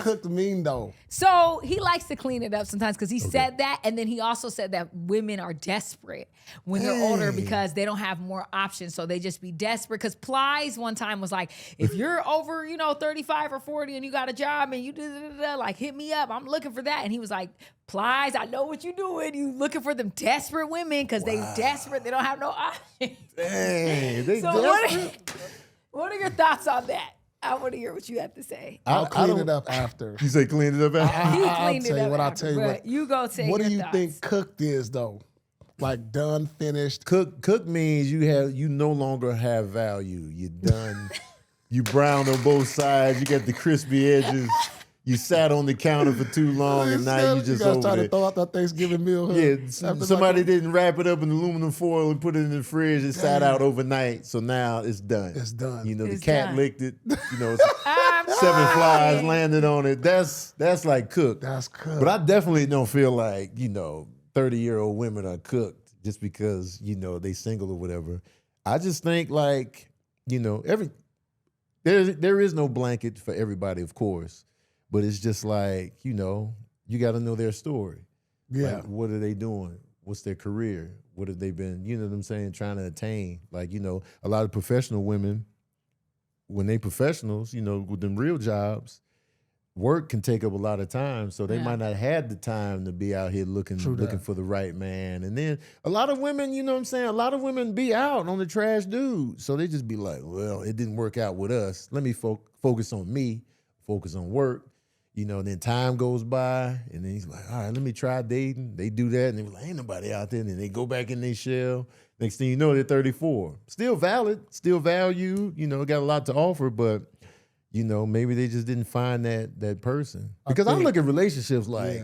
cooked mean though? So he likes to clean it up sometimes because he said that, and then he also said that women are desperate when they're older because they don't have more options, so they just be desperate. Because Plies one time was like, if you're over 35 or 40 and you got a job and you like, hit me up, I'm looking for that. And he was like, Plies, I know what you're doing. You looking for them desperate women because they desperate, they don't have no options. Dang, they so desperate. What are your thoughts on that? I want to hear what you have to say. I'll clean it up after. You say clean it up after? He cleaned it up after, I'll tell you what. You go say What your do you thoughts. think cooked is though? like done, finished. Cook means you no longer have value. You're done. You browned on both sides. You got the crispy edges. You sat on the counter for too long, and now you just guys over try to it. throw out that Thanksgiving meal. Huh? Yeah, After somebody didn't wrap it up in aluminum foil and put it in the fridge. It sat out overnight, so now it's done. It's done. You know, It's the cat done. licked it. You know, I'm 7 flies crying. landed on it. That's like cooked. That's cooked. But I definitely don't feel like 30-year-old women are cooked just because they single or whatever. I just think like there is no blanket for everybody, of course. But it's just like, you got to know their story. Yeah. Like, what are they doing? What's their career? What have they been, you know what I'm saying, trying to attain? Like, a lot of professional women, when they professionals, with them real jobs, work can take up a lot of time. So they might not have the time to be out here looking for the right man. And then a lot of women, you know what I'm saying, a lot of women be out on the trash dude. So they just be like, well, it didn't work out with us. Let me focus on me, focus on work. Then time goes by, and then he's like, all right, let me try dating. They do that, and they're like, ain't nobody out there. And then they go back in their shell. Next thing you know, they're 34. Still valid, still valued, got a lot to offer, but, maybe they just didn't find that person. Because I look at relationships like,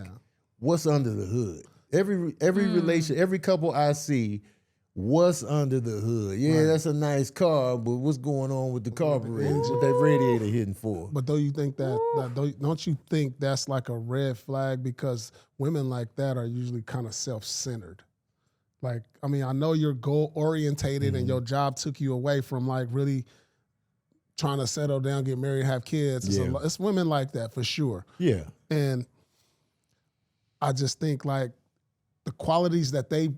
what's under the hood? Every relation, every couple I see, what's under the hood? Yeah, that's a nice car, but what's going on with the carburetor? What that radiator hitting for? But don't you think don't you think that's like a red flag? Because women like that are usually kind of self-centered. Like, I mean, I know you're goal-orientated and your job took you away from like really trying to settle down, get married, have kids. It's women like that for sure. Yeah. And I just think like the qualities that they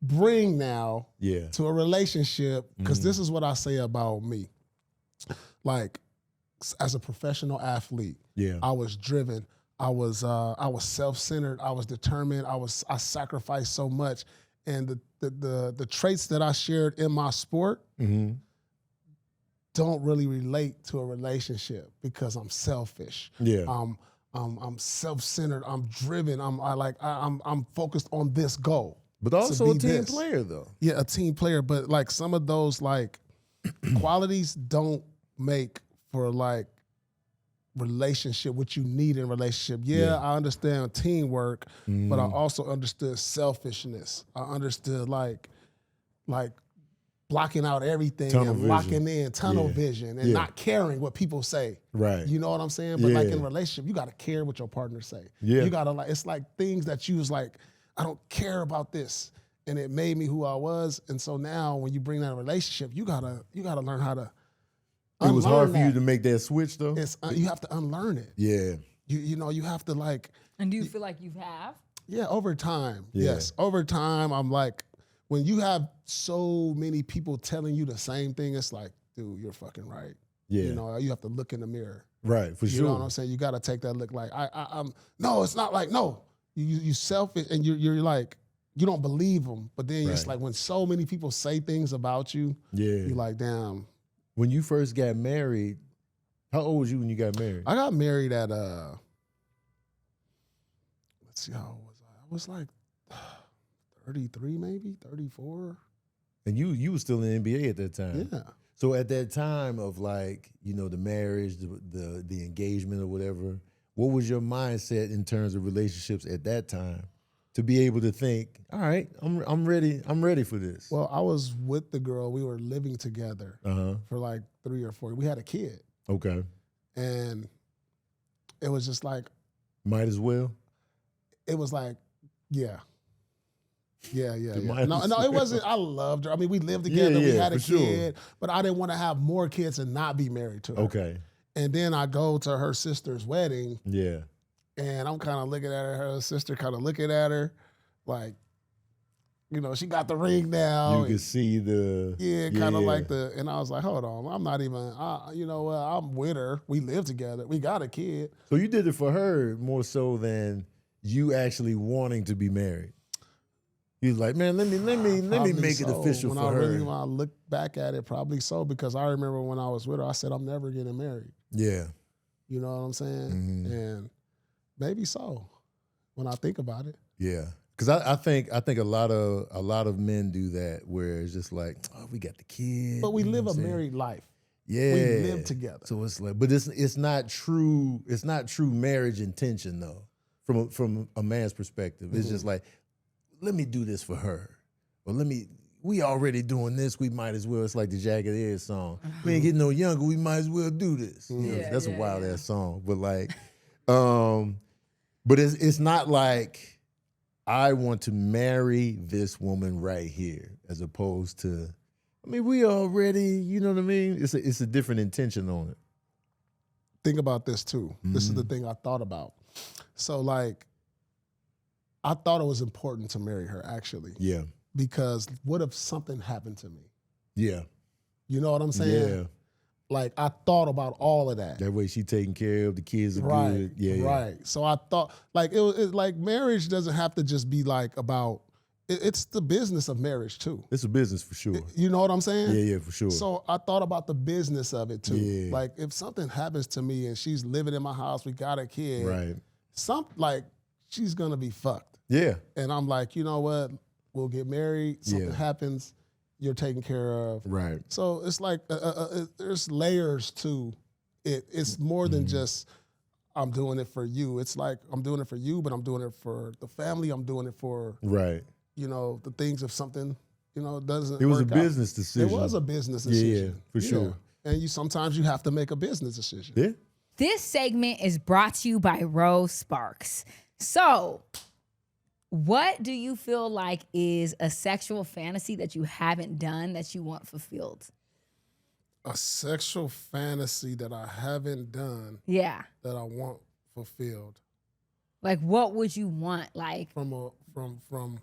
bring now to a relationship, because this is what I say about me. Like, as a professional athlete, I was driven. I was self-centered. I was determined. I sacrificed so much, and the traits that I shared in my sport don't really relate to a relationship because I'm selfish. Yeah. I'm self-centered. I'm driven. I'm focused on this goal. But also a team this. player, though. Yeah, a team player. But like some of those like qualities don't make for like relationship, what you need in a relationship. Yeah, I understand teamwork, but I also understood selfishness. I understood like blocking out everything and locking in tunnel vision and not caring what people say. Right. You know what I'm saying? But like in a relationship, you got to care what your partner say. Yeah. You got to like, it's like things that you was like, I don't care about this. And it made me who I was. And so now when you bring that in a relationship, you gotta learn how to It was hard for that. you to make that switch, though? You have to unlearn it. Yeah. You have to like. And do you feel like you have? Yeah, over time. Yeah. Yes. Over time, I'm like, when you have so many people telling you the same thing, it's like, dude, you're fucking right. Yeah. You have to look in the mirror. Right, for sure. You know what I'm saying? You got to take that look like, I'm, no, it's not like, no. You selfish and you're like, you don't believe them. But then it's like when so many people say things about you, you're like, damn. When you first got married, how old was you when you got married? I got married at, let's see, how old was I? I was like 33 maybe, 34. And you were still in the NBA at that time. Yeah. So at that time of like, the marriage, the engagement or whatever, what was your mindset in terms of relationships at that time to be able to think, all right, I'm ready for this? Well, I was with the girl. We were living together for like 3 or 4. We had a kid. Okay. And it was just like. Might as well? It was like, yeah. Yeah. Might No, as it well. wasn't. I loved her. I mean, we lived together. We had a kid. Sure. But I didn't want to have more kids and not be married to her. Okay. And then I go to her sister's wedding. Yeah. And I'm kind of looking at her sister kind of looking at her like, she got the ring now. You could see the... Yeah, kind of like and I was like, hold on, I'm not even, I'm with her. We live together. We got a kid. So you did it for her more so than you actually wanting to be married. He was like, man, let me make it official when for her. When I look back at it, probably so, because I remember when I was with her, I said, I'm never getting married. Yeah. You know what I'm saying? Mm-hmm. And maybe so when I think about it. Yeah. Because I think a lot of men do that where it's just like, oh, we got the kid, But we you know live what a I'm saying? married life. Yeah, We live together. So it's like, but it's not true. It's not true marriage intention though, from a man's perspective. It's just like, let me do this for her, or we already doing this. We might as well. It's like the Jagged Edge song. We ain't getting no younger. We might as well do this. You know, that's a wild ass song. But like, but it's not like I want to marry this woman right here, as opposed to, I mean, we already, you know what I mean? It's a different intention on it. Think about this too. This is the thing I thought about. So like, I thought it was important to marry her actually. Yeah. Because what if something happened to me? Yeah. You know what I'm saying? Yeah. Like I thought about all of that. That way she taking care of the kids are Right. good. Yeah. Right. So I thought like it like marriage doesn't have to just be like about it's the business of marriage too. It's a business for sure. You know what I'm saying? Yeah, for sure. So I thought about the business of it too. Yeah. Like if something happens to me and she's living in my house, we got a kid. Right. She's gonna be fucked. Yeah. And I'm like, you know what? We'll get married. Something happens, you're taken care of. Right. So it's like there's layers to it. It's more than just I'm doing it for you. It's like I'm doing it for you, but I'm doing it for the family. I'm doing it for Right. the things if something doesn't. It was a work out. business decision. It was a business decision. Yeah, for sure. And sometimes you have to make a business decision. Yeah. This segment is brought to you by Rose Sparks. So, what do you feel like is a sexual fantasy that you haven't done that you want fulfilled? A sexual fantasy that I haven't done Yeah. that I want fulfilled Like, what would you want? Like, from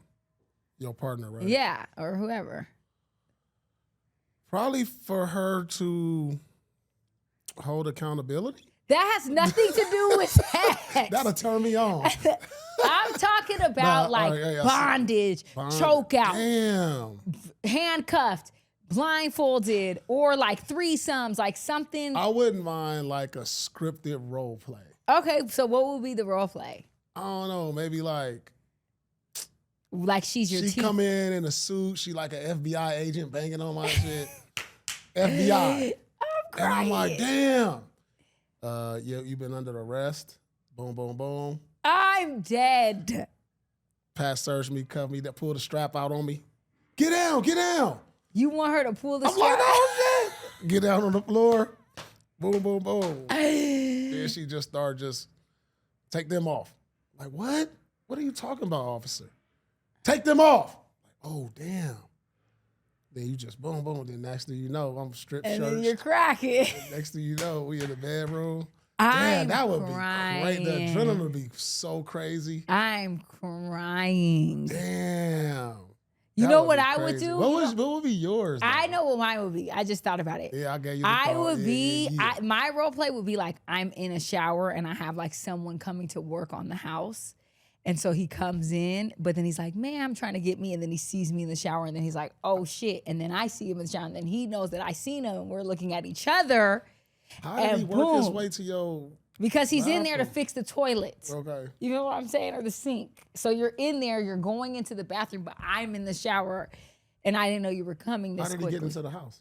your partner, right? yeah, or whoever. Probably for her to hold accountability. That has nothing to do with sex. That'll turn me on. I'm talking about bondage, chokeout, Damn. handcuffed, blindfolded, or like threesomes, like something. I wouldn't mind like a scripted role play. Okay, so what would be the role play? I don't know, maybe like she's your she teacher. come in a suit, she like an FBI agent banging on my shit. FBI. And I'm like, damn. You've been under arrest. Boom, boom, boom. I'm dead. Pat searched me, cuffed me, that pulled the strap out on me. Get down, get down. You want her to pull the I'm strap? like, oh shit. Get down on the floor. Boom, boom, boom. Then she just started take them off. Like, what? What are you talking about, officer? Take them off. Like, oh, damn. Then you just boom, boom. Then next thing you know, I'm stripped And shirt. then you're cracking. Next thing you know, we in the bedroom. I'm Damn, that would crying. be great. The adrenaline would be so crazy. I'm crying. Damn. You That know would what be I would crazy. do? What would be yours? I though? know what mine would be. I just thought about it. Yeah, I gave you the I thought. would Yeah, be, yeah. my role play would be like I'm in a shower and I have like someone coming to work on the house. And so he comes in, but then he's like, man, I'm trying to get me. And then he sees me in the shower and then he's like, oh shit. And then I see him in the shower and then he knows that I seen him and we're looking at each other. How did he and work his boom. way to your... Because he's in there to Bathroom. fix the toilet. Okay. You know what I'm saying? Or the sink. So you're in there, you're going into the bathroom, but I'm in the shower and I didn't know you were coming this How did he quickly. get into the house?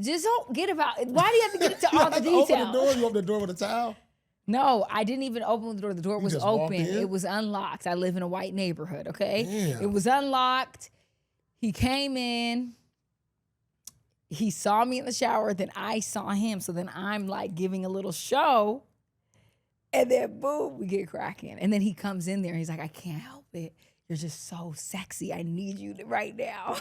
Just don't get about it. Why do you have to get into all the details? Open the door. You open the door with a towel. No, I didn't even open the door. The door was just walked open. in? It was unlocked. I live in a white neighborhood, okay? Damn. It was unlocked. He came in. He saw me in the shower. Then I saw him. So then I'm like giving a little show. And then boom, we get cracking. And then he comes in there and he's like, I can't help it. You're just so sexy. I need you right now.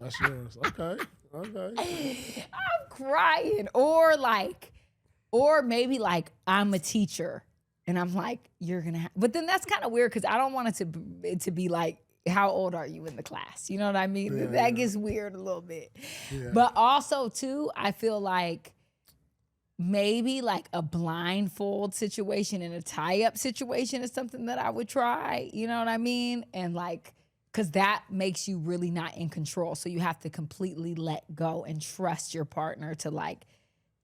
That's yours. Okay. Okay. I'm crying. Or maybe like I'm a teacher and I'm like, you're gonna but then that's kind of weird because I don't want it to be like, how old are you in the class? You know what I mean? Yeah, that gets weird a little bit. Yeah. But also too, I feel like maybe like a blindfold situation and a tie-up situation is something that I would try. You know what I mean? And like, because that makes you really not in control. So you have to completely let go and trust your partner to like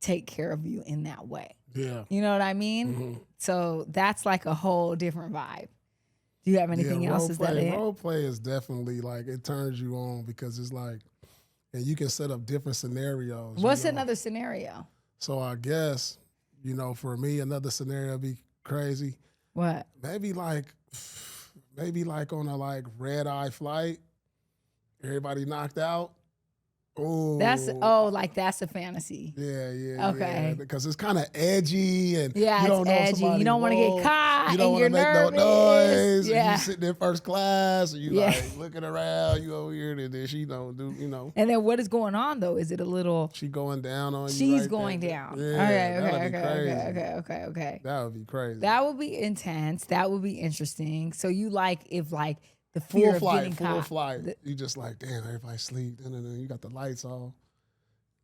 take care of you in that way. Yeah. You know what I mean? Mm-hmm. So that's like a whole different vibe. Do you have anything else? Is that it? Role play is definitely like it turns you on because it's like, and you can set up different scenarios. What's another scenario? So I guess, for me, another scenario would be crazy. What? Maybe like on a red eye flight, everybody knocked out. Oh, that's a fantasy. Yeah. Okay. Because it's kind of edgy and yeah, you don't know edgy. You don't want to get caught. You don't want to make nervous. no noise. Yeah. And you sitting in first class and you looking around. You over here and then she don't do. And then what is going on though? Is it a little? She going down on you. She's right going there. down. Yeah, Okay. That would be crazy. That would be intense. That would be interesting. So you if the fear full of getting full caught. flight. You just like, damn, everybody sleep. And you got the lights off.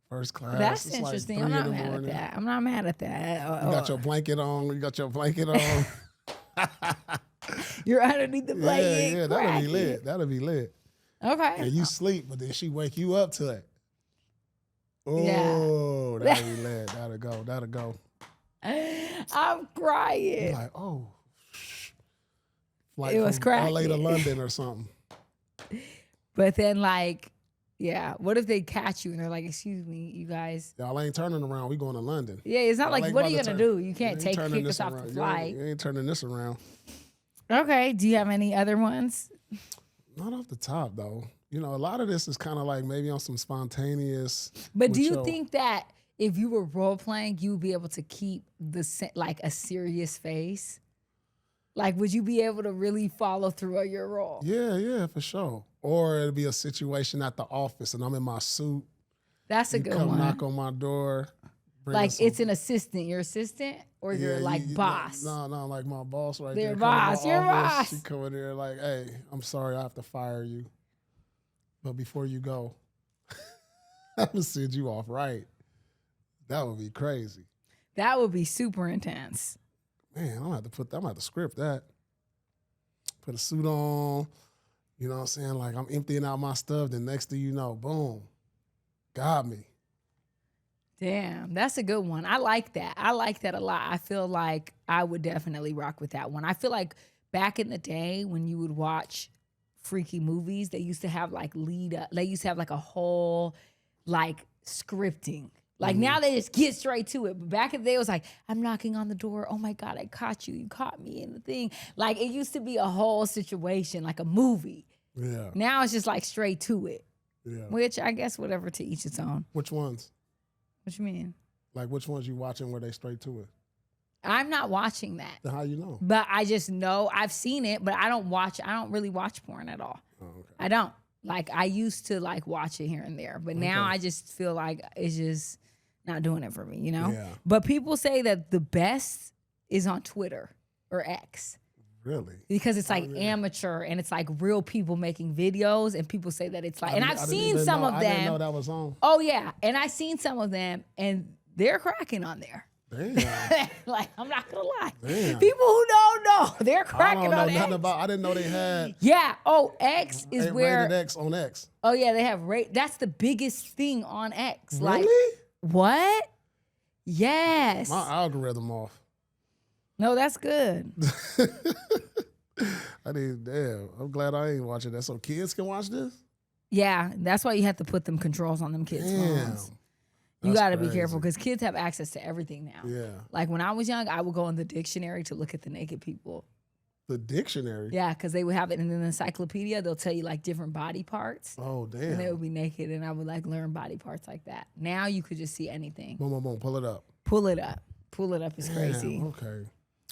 First class. That's it's interesting. Like I'm 3 not in the mad morning. at that. I'm not mad at that. You got your blanket on. You're underneath the blanket. Yeah, that'll be lit. That'll be lit. Okay. And you sleep, but then she wake you up to it. Oh, Yeah. that'll be lit. That'll go. I'm crying. You're like, oh. Like It was from cracking. LA to London or something. But then what if they catch you and they're like, excuse me, you guys. Y'all ain't turning around. We going to London. Yeah, it's not Y'all like, ain't what are about you to going to turn- do? You can't You ain't turning kick us this off around. the flight. You ain't turning this around. Okay. Do you have any other ones? Not off the top, though. A lot of this is kind of like maybe on some spontaneous. But do with you your- think that if you were role playing, you would be able to keep a serious face? Like, would you be able to really follow through on your role? Yeah, for sure. Or it'll be a situation at the office and I'm in my suit. That's a You good come one. knock on my door. bring Like us some- it's an assistant, your assistant, or your boss. No, like my boss right Their there. come in my boss, your office, boss. She come in there like, hey, I'm sorry, I have to fire you. But before you go, I'm gonna send you off right. That would be crazy. That would be super intense. Man, I'm gonna have to script that. Put a suit on, you know what I'm saying? Like I'm emptying out my stuff, then next thing you know, boom, got me. Damn, that's a good one. I like that. I like that a lot. I feel like I would definitely rock with that one. I feel like back in the day when you would watch freaky movies, they used to have they used to have a whole scripting. Now they just get straight to it. But back in the day, it was like, I'm knocking on the door. Oh my God, I caught you. You caught me in the thing. It used to be a whole situation, like a movie. Yeah. Now it's just straight to it. Yeah. Which I guess whatever, to each its own. Which ones? What you mean? Like which ones you watching where they straight to it? I'm not watching that. Then how you know? But I just know I've seen it, but I don't really watch porn at all. Oh, okay. I don't. I used to watch it here and there, but now I just feel like it's just not doing it for me, you know? Yeah. But people say that the best is on Twitter or X. Really? Because it's amateur and it's real people making videos, and people say that it's and I've seen some of them. I didn't know that was on. Oh yeah, and I've seen some of them, and they're cracking on there. Damn. I'm not gonna lie. Damn. People who don't know, they're cracking I on don't know X. nothing about. I didn't know they had. Yeah. Oh, X is where. Rated X on X. Oh yeah, they have That's the biggest thing on X. Really? What? Yes. My algorithm off. No, that's good. Damn. I'm glad I ain't watching that. So kids can watch this? Yeah, that's why you have to put them controls on them kids' Damn. phones. You That's got to be crazy. careful because kids have access to everything now. Yeah. When I was young, I would go in the dictionary to look at the naked people. The dictionary? Yeah, because they would have it in an encyclopedia. They'll tell you different body parts. Oh, damn. And they would be naked, and I would learn body parts like that. Now you could just see anything. Boom, pull it up. Pull it up. Pull it up is crazy. Damn, okay.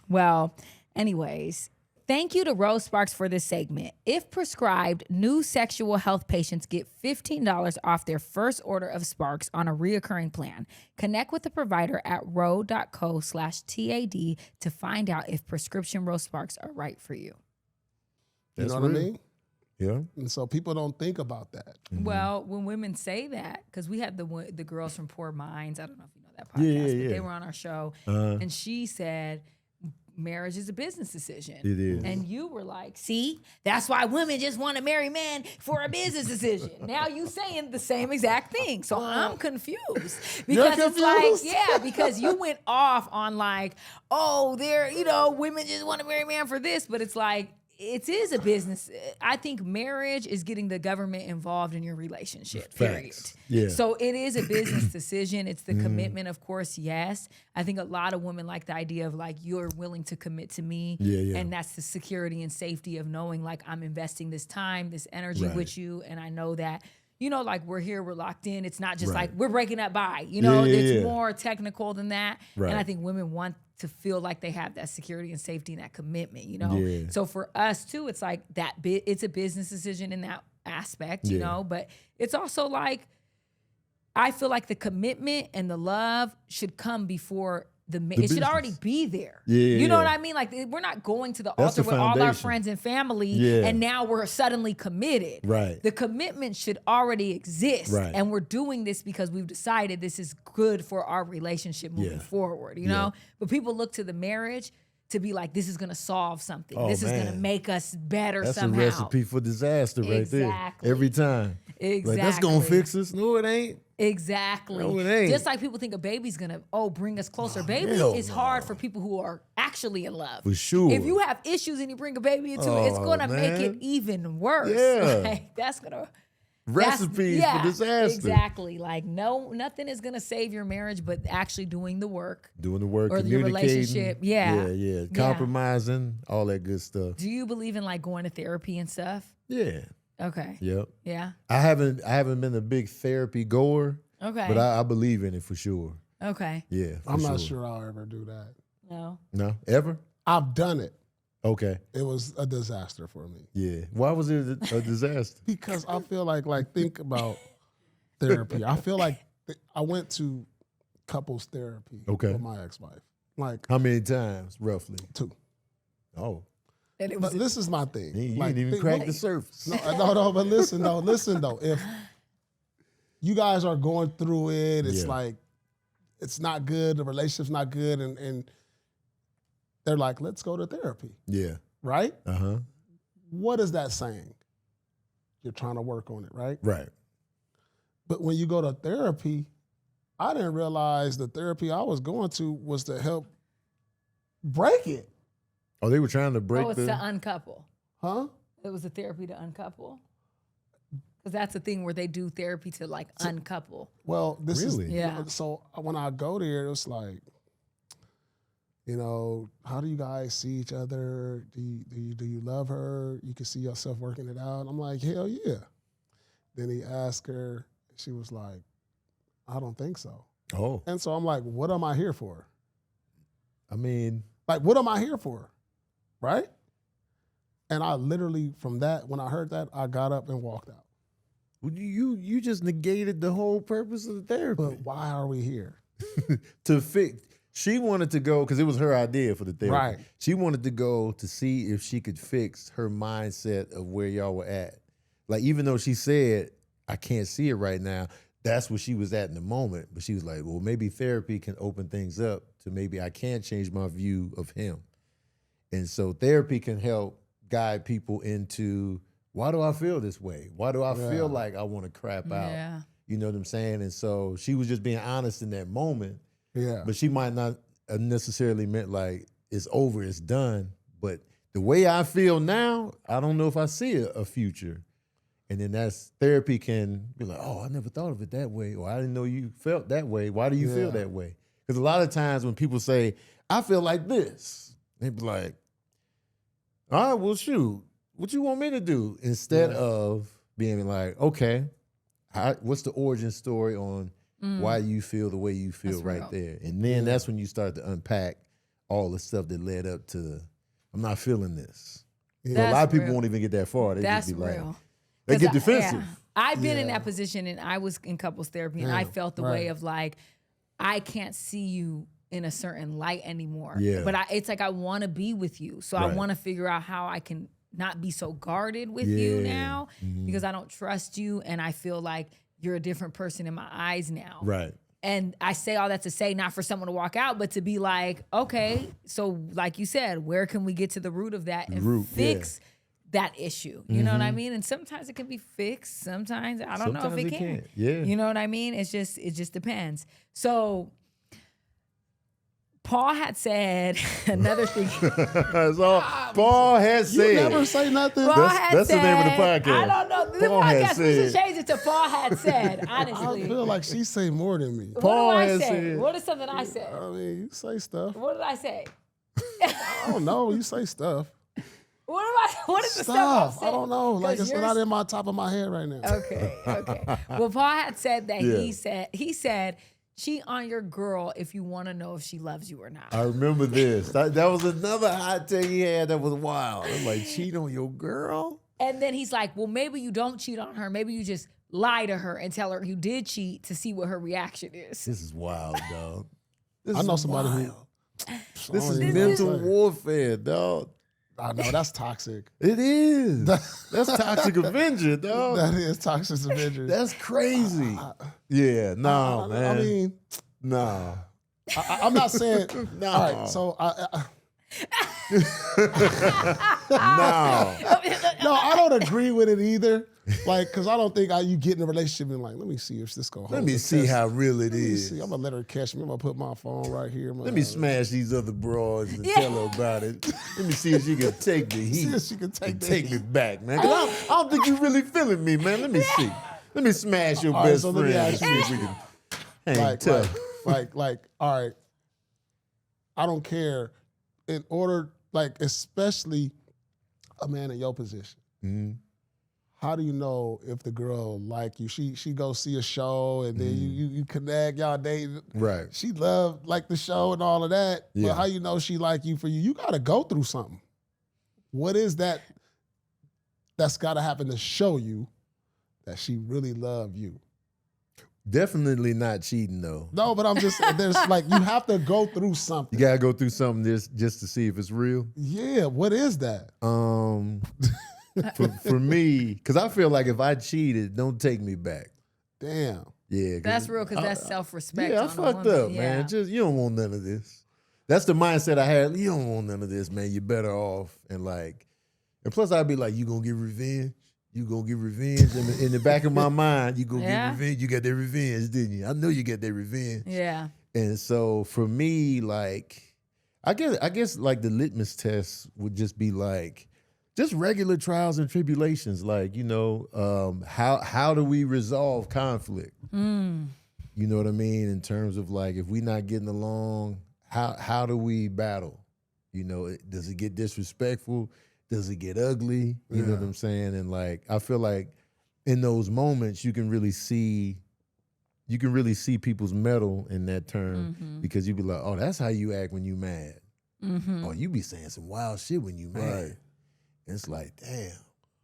Well, anyways, thank you to Rose Sparks for this segment. If prescribed, new sexual health patients get $15 off their first order of Sparks on a reoccurring plan. Connect with the provider at ro.co/TAD to find out if prescription Rose Sparks are right for you. You That's know what I real. mean? Yeah. And so people don't think about that. Well, when women say that, because we had the girls from Poor Minds, I don't know if you know that podcast, Yeah. but they were on our show, and she said, marriage is a business decision. It is. And you were like, see, that's why women just want to marry men for a business decision. Now you saying the same exact thing. So I'm confused. Because it's because you went off on oh, women just want to marry a man for this. But it's it is a business. I think marriage is getting the government involved in your relationship, period. Facts. Yeah. So it is a business decision. It's the commitment, of course, yes. I think a lot of women like the idea of like, you're willing to commit to me. Yeah. And that's the security and safety of knowing like I'm investing this time, this energy Right. with you. And I know that, you know, like we're here, we're locked in. It's not just Right. like we're breaking up by, you know, Yeah, it's yeah. more technical than that. Right. And I think women want to feel like they have that security and safety and that commitment, you know? Yeah. So for us too, it's like that bit, it's a business decision in that aspect, you Yeah. know, but it's also like, I feel like the commitment and the love should come before it should business. already be there. Yeah, You know yeah. what I mean? Like we're not going to the That's altar the with all our foundation. friends and family Yeah. and now we're suddenly committed. Right. The commitment should already exist. Right. And we're doing this because we've decided this is good for our relationship moving Yeah. forward, you know? But people look to the marriage to be like, this is gonna solve something. Oh, this is man. gonna make us better That's somehow. a recipe for disaster right Exactly. there. Every time. Like, that's going to Exactly. fix us. No, it ain't. Exactly. No, it ain't. Just like people think a baby's gonna bring us closer. Baby hell is no. hard for people who are actually in love. For sure. If you have issues and you bring a baby into it, it's Oh, gonna make it man. even worse. Yeah. Like, that's gonna Recipes for disaster. Exactly. Like nothing is gonna save your marriage, but actually doing the work. Doing the work, Or your communicating. relationship, yeah. Yeah. Compromising, all that good stuff. Do you believe in like going to therapy and stuff? Yeah. Okay. Yep. Yeah. I haven't been a big therapy goer, Okay. but I believe in it for sure. Okay. Yeah. For I'm not sure I'll ever do that. No. No? Ever? I've done it. Okay. It was a disaster for me. Yeah. Why was it a disaster? Because I feel like think about therapy. I feel like I went to couples therapy Okay. with my ex-wife. Like How many times, roughly? 2. Oh. And it But was this is my thing. You Like, didn't even think- crack the surface. No, but listen though. If you guys are going through it, it's Yeah. like it's not good, the relationship's not good, and they're like, let's go to therapy, Yeah. right? Uh-huh. What is that saying? You're trying to work on it, right? Right. But when you go to therapy, I didn't realize the therapy I was going to was to help break it. Oh, they were trying to break it's the... to uncouple. Huh? It was a therapy to uncouple. Because that's the thing where they do therapy to like uncouple. Well, this Really? is Yeah. So when I go there, it's like, you know, how do you guys see each other? Do you love her? You can see yourself working it out. I'm like, hell yeah. Then he asked her. She was like, I don't think so. Oh. And so I'm like, what am I here for? I mean... Like, what am I here for? Right? And I literally, from that, when I heard that, I got up and walked out. Well, you just negated the whole purpose of the therapy. But why are we here? To fix. She wanted to go because it was her idea for the therapy. Right. She wanted to go to see if she could fix her mindset of where y'all were at. Like, even though she said, I can't see it right now, that's where she was at in the moment. But she was like, well, maybe therapy can open things up to maybe I can change my view of him. And so therapy can help guide people into, why do I feel this way? Why do I feel like I want to crap out? Yeah. You know what I'm saying? And so she was just being honest in that moment. Yeah. But she might not have necessarily meant like it's over, it's done. But the way I feel now, I don't know if I see a future. And then that's therapy can be like, oh, I never thought of it that way. Or I didn't know you felt that way. Why do you feel that way? Because a lot of times when people say, I feel like this, they be like, all right, well, shoot, what you want me to do? Instead of being like, okay, what's the origin story on why you feel the way you feel That's right real. there? And then that's when you start to unpack all the stuff that led up to, I'm not feeling this. So a That's lot of people real. won't even get that far. They That's just be like, real. they 'Cause get defensive. I've been in that position and I was in couples therapy and I Yeah, felt the way of like, I can't see you in a certain light anymore. Yeah. But it's like I want to be with you. So I Right. want to figure out how I can not be so guarded with you Yeah. now because I don't trust you and I feel like you're a different person in my eyes now. Right. And I say all that to say, not for someone to walk out, but to be like, okay, so like you said, where can we get to the root of that and fix that issue? You know what I mean? And sometimes it can be fixed. Sometimes I don't know if Sometimes it it can. can't. Yeah. You know what I mean? It just depends. So Paul had said another thing. That's all Paul has You said. never say nothing. Paul had That's the name of the said- podcast. I don't know. The Paul had podcast, we should said. change it to Paul had said, I honestly. feel like she say more than me. Paul what did I has say? said- What is something I said? I mean, you say stuff. What did I say? I don't know. You say stuff. What is the stuff I Stuff. said? I don't know. Like 'Cause it's not in my top of my head right now. Okay. Well, Paul had said that Yeah. he said, cheat on your girl if you want to know if she loves you or not. I remember this. That was another hot take he had that was wild. I'm like, cheat on your girl? And then he's like, well, maybe you don't cheat on her. Maybe you just lie to her and tell her you did cheat to see what her reaction is. This is wild, dog. This I know is somebody who. wild. This is even mental know what to say. warfare, dog. I know that's toxic. It is. That's Toxic Avenger, dog. That is toxic Avenger. That's crazy. Yeah, no, man. I mean, no. I'm not saying. No. All right, so No. no, I don't agree with it either. Like, cause I don't think you get in a relationship and like, let me see if this gonna hold. Let me the see test. how real it Let me is. see. I'm gonna let her catch me. I'm gonna put my phone right here. Let me smash these other broads and tell her about it. Let me see if she can take the heat. See if she can take and the take me heat. back, man. 'Cause I don't think you really feeling me, man. Let me see. Let me smash your All right, best so friend let me and ask see you if we can hang like, tough. all right. I don't care. In order, like, especially a man in your position. Mhm. How do you know if the girl like you? She go see a show and then you connect, y'all date. Right. She loved like the show and all of that. Yeah. But how you know she like you for you? You gotta go through something. What is that that's gotta happen to show you that she really loved you? Definitely not cheating though. No, but I'm just there's like you have to go through something. You gotta go through something just to see if it's real. Yeah, what is that? For me, because I feel like if I cheated, don't take me back. Damn. Yeah, 'cause That's real because that's self-respect. Yeah, I on a fucked woman. up, Yeah. man. Just you don't want none of this. That's the mindset I had. You don't want none of this, man. You're better off. And plus I'd be like, you gonna get revenge? You gonna get revenge? In the back of my mind, you gonna Yeah. get revenge. You got that revenge, didn't you? I know you got that revenge. Yeah. And so for me, like, I guess like the litmus test would just be like, just regular trials and tribulations. Like, how do we resolve conflict? Mm. You know what I mean? In terms of like, if we not getting along, how do we battle? Does it get disrespectful? Does it get ugly? You know what I'm saying? And like, I feel like in those moments, you can really see people's mettle in that term because you be like, oh, that's how you act when you mad. Mm-hmm. Oh, you be saying some wild shit when you mad. Right. And it's like, damn.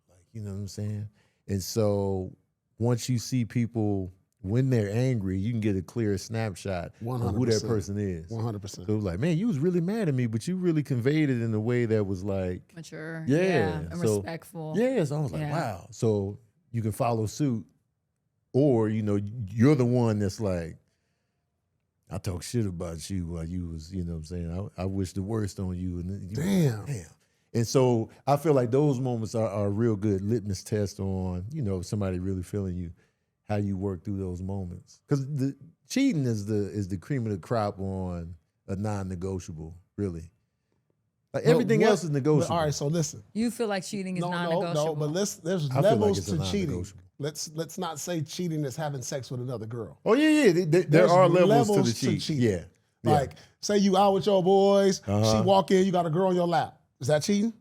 Like, you know what I'm saying? And so once you see people, when they're angry, you can get a clear snapshot of who that 100%. person is. 100%. So it was like, man, you was really mad at me, but you really conveyed it in a way that was like, Mature. Yeah, And so- respectful. yeah. So I was like, Yeah. wow. So you can follow suit. Or, you're the one that's like, I talk shit about you while you was, you know what I'm saying? I wish the worst on you. And then Damn. Damn. And so I feel like those moments are a real good litmus test on, if somebody really feeling you, how you work through those moments. Because the cheating is the cream of the crop on a non-negotiable, really. Like everything else is negotiable. All right, so listen. You feel like cheating is No, non-negotiable. but there's I feel like levels it's to a cheating. non-negotiable. Let's not say cheating is having sex with another girl. Oh, yeah. There There's are levels to the levels to cheat. cheating. Yeah. Like, say you out with your boys, she Uh-huh. walk in, you got a girl on your lap. Is that cheating?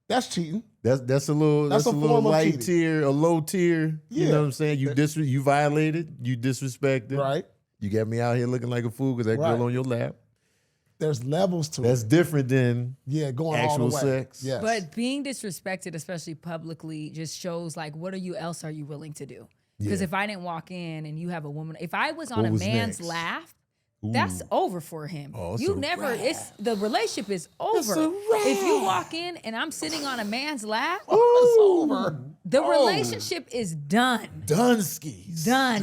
That's cheating. That's a little That's a little form of light cheating. tier, a low tier. You Yeah. know what I'm saying? You violated, you disrespected. Right? You got me out here looking like a fool because that Right. girl on your lap. There's levels to That's it. different than Yeah, going all actual the way. sex. Yes. But being disrespected, especially publicly, just shows like, what else are you willing to do? Because Yeah. if I didn't walk in and you have a woman, if I was on What a was man's next? lap, that's over for him. Oh, it's you a never, wrap. the relationship is over. a If you wrap. walk in and I'm sitting on a man's lap, it's over. the relationship is done. Dunskies. Done.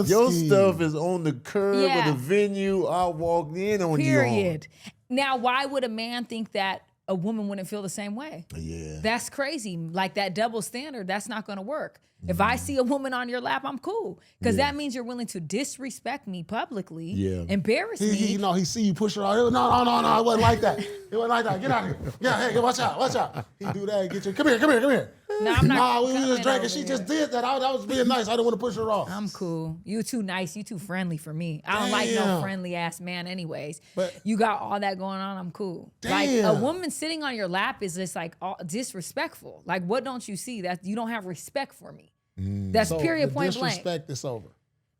Your Dunsky. stuff is on the curb Yeah. of the venue. I walked in on Period. Now, why would a man think that a woman wouldn't feel the same way? you on. Yeah. That's crazy. Like that double standard, that's not going to work. If I see a woman on your lap, I'm cool. Because that means you're willing to disrespect me publicly, embarrass me. He see you push her out. No, it wasn't like that. It wasn't like that. Get out of here. Yeah, hey, watch out. He do that and get you. Come here. No, I'm not. We was drinking. She just did that. I was being nice. I didn't want to push her off. I'm cool. You too nice. You too friendly for me. I don't like no friendly ass man anyways. But you got all that going on. I'm cool. Like a woman sitting on your lap is just like disrespectful. Like what don't you see? That you don't have respect for me. That's period point blank. Disrespect is over.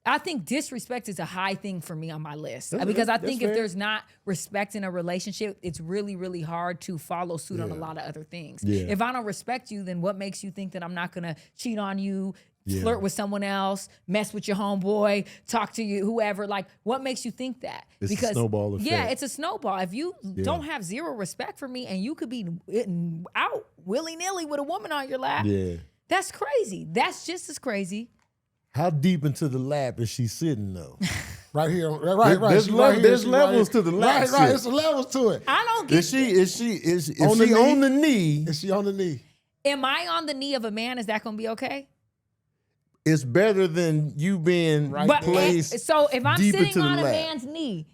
I think disrespect is a high thing for me on my list because I think if there's not respect in a relationship, it's really, really hard to follow suit on a lot of other things. If I don't respect you, then what makes you think that I'm not gonna cheat on you, flirt with someone else, mess with your homeboy, talk to you, whoever? Like, what makes you think that? It's a snowball effect. Yeah, it's a snowball. If you don't have zero respect for me and you could be out willy-nilly with a woman on your lap, that's crazy. That's just as crazy. How deep into the lap is she sitting though? Right here, right. There's levels to the lap. Right. There's levels to it. I don't get. Is she on the knee? Is she on the knee? Am I on the knee of a man? Is that gonna be okay? It's better than you being placed. So if I'm sitting on a man's knee,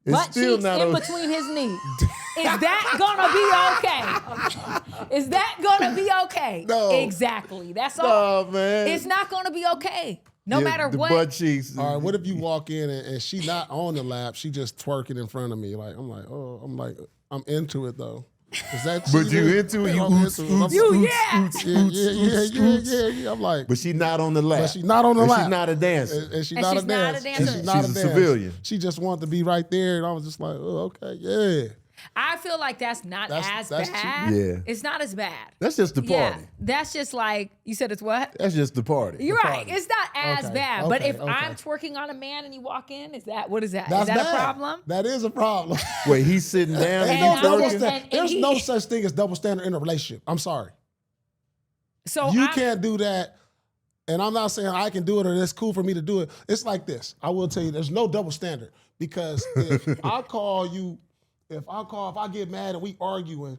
butt cheeks in between his knee, is that gonna be okay? Is that gonna be okay? No. Exactly. That's all. No, man. It's not gonna be okay. No matter the what. Butt cheeks. All right. What if you walk in and she not on the lap? She just twerking in front of me. I'm into it though. Is that? But you into it? Yeah. I'm like. But she not on the lap. But she not on the lap. She's not a dancer. And she's not a dancer. She's a civilian. She just wanted to be right there, and I was just like, oh, okay, yeah. I feel like that's as bad. Yeah. It's not as bad. That's just the party. Yeah, that's just like, you said it's what? That's just the party. You're right. It's not as bad. But if I'm twerking on a man and you walk in, what is that? Is that a problem? That is a problem. Wait, he's sitting down There's no such thing as double standard in a relationship. I'm sorry. So you can't do that. And I'm not saying I can do it or it's cool for me to do it. It's like this. I will tell you, there's no double standard. Because if if I get mad and we arguing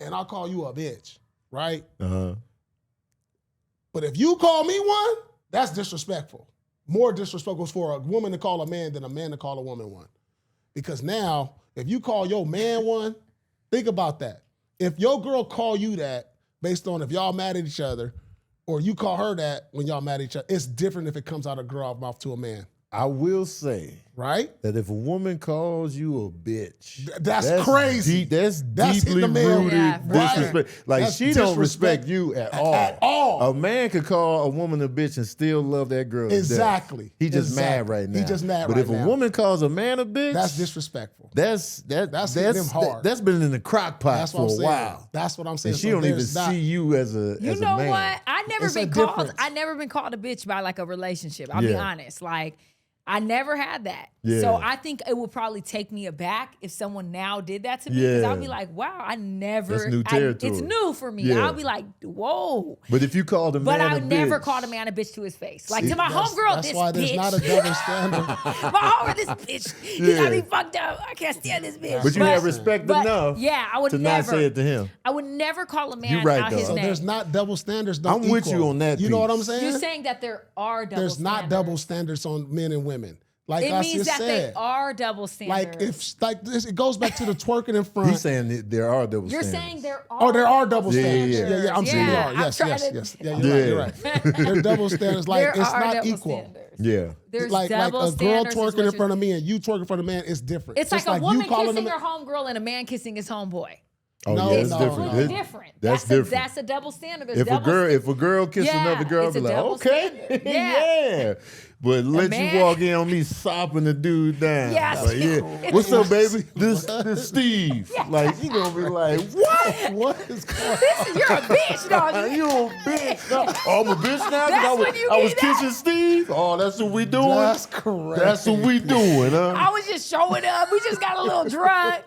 and I call you a bitch, right? Uh-huh. But if you call me one, that's disrespectful. More disrespectful for a woman to call a man than a man to call a woman one. Because now, if you call your man one, think about that. If your girl call you that based on if y'all mad at each other, or you call her that when y'all mad at each other, it's different if it comes out of a girl's mouth to a man. I will say, right, that if a woman calls you a bitch, that's crazy. That's deeply rooted disrespect. Right. Like that's she don't respect you at all. At all. A man could call a woman a bitch and still love that girl. Exactly. He just mad right now. He just mad but right now. But if a woman calls a man a bitch, that's disrespectful. That's them hard. That's been in the crock pot for a while. That's what I'm saying. And she don't even see you as a You as know a man. what? I never been called a bitch by like a relationship. I'll be honest. Like, I never had that. Yeah. So I think it would probably take me aback if someone now did that to me. Because I'll be like, wow, I never. That's new territory. It's new for me. Yeah. I'll be like, whoa. But if you called a man I a bitch. never called a man a bitch to his face. Like, to my homegirl, this bitch. That's why there's not a double standard. My homegirl, this bitch. He got me fucked up. I can't stand this bitch. But you have respect enough I would to never, not say it to him. I would never call a man out his so name. there's not double standards. I'm with you on that. You know what I'm saying? You're saying that there are double There's standards. not double standards on men and women. Like it I means just that said. they are double standards. It goes back to the twerking in front. He's saying that there are double You're standards. saying there are. Oh, there are double Yeah, standards. yeah. I'm saying there are. I'm Yes. trying Yeah, you're right. They're double standards. Like There it's are not double equal. standards. Yeah. There's Like double a girl standards is twerking what in front of me and you twerking in front of a man is different. It's Just like a woman calling kissing them- her homegirl and a man kissing his homeboy. Oh, No, yeah, It's it's no, different. completely different. That's different. That's a double standard. There's If a girl kisses another girl, it's be a like, double okay, standard. yeah. But let man- you walk in on me sopping the dude down. Yes. Like, yeah. What's up, baby? This Steve. Like, you gonna be like, what? What is going on? You're a bitch, dog. You a bitch. Oh, I'm a bitch now That's when because you I was get that. kissing Steve. Oh, that's what we doing? That's correct. That's what we doing, huh? I was just showing up. We just got a little drunk.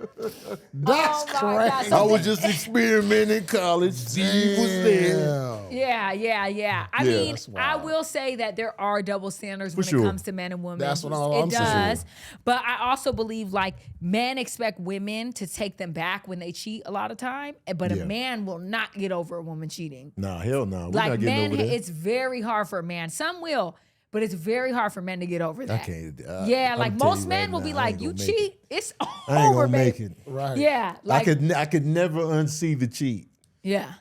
That's Oh, my correct. God. I was just experimenting in college. Steve was there. Yeah. I Yeah. mean, That's I wild. will say that there are double standards standards For when sure. it comes to men and women. That's what I'm it saying. does. But I also believe like men expect women to take them back when they cheat a lot of time. But Yeah. a man will not get over a woman cheating. Nah, hell no. We're Like not getting men, over that. it's very hard for a man. Some will, but it's very hard for men to get over that. I can't. Yeah, I'm like telling most you men right will now, be I like, ain't "You gonna make cheat, it. it's I ain't over, gonna make baby." it. Right. Yeah, like I could never unsee the cheat. yeah.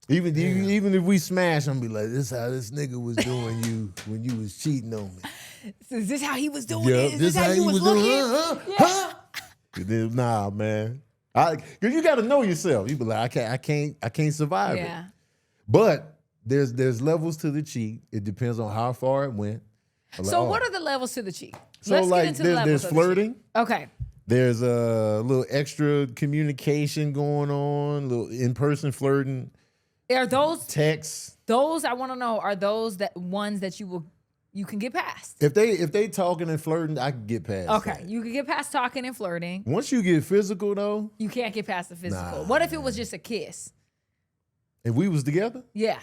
Even if we smash, I'm be like, this how this nigga was doing you when you was cheating on me. Is this how he was doing Yeah, it? Is this how you was looking? Huh? Then, nah, man. Cause you got to know yourself. You be like, I can't survive it. Yeah. But there's levels to the cheat. It depends on how far it went. Like, So what are the levels to the cheat? So Let's like get into the levels there's of the cheat. flirting. Okay. There's a little extra communication going on, little in-person flirting, Are those texts. I want to know, are those that ones that you can get past? If they talking and flirting, I can get past. Okay. that. You can get past talking and flirting. Once you get physical though, You can't get past the physical. Nah, What if it was just a kiss? if we was together, Yeah.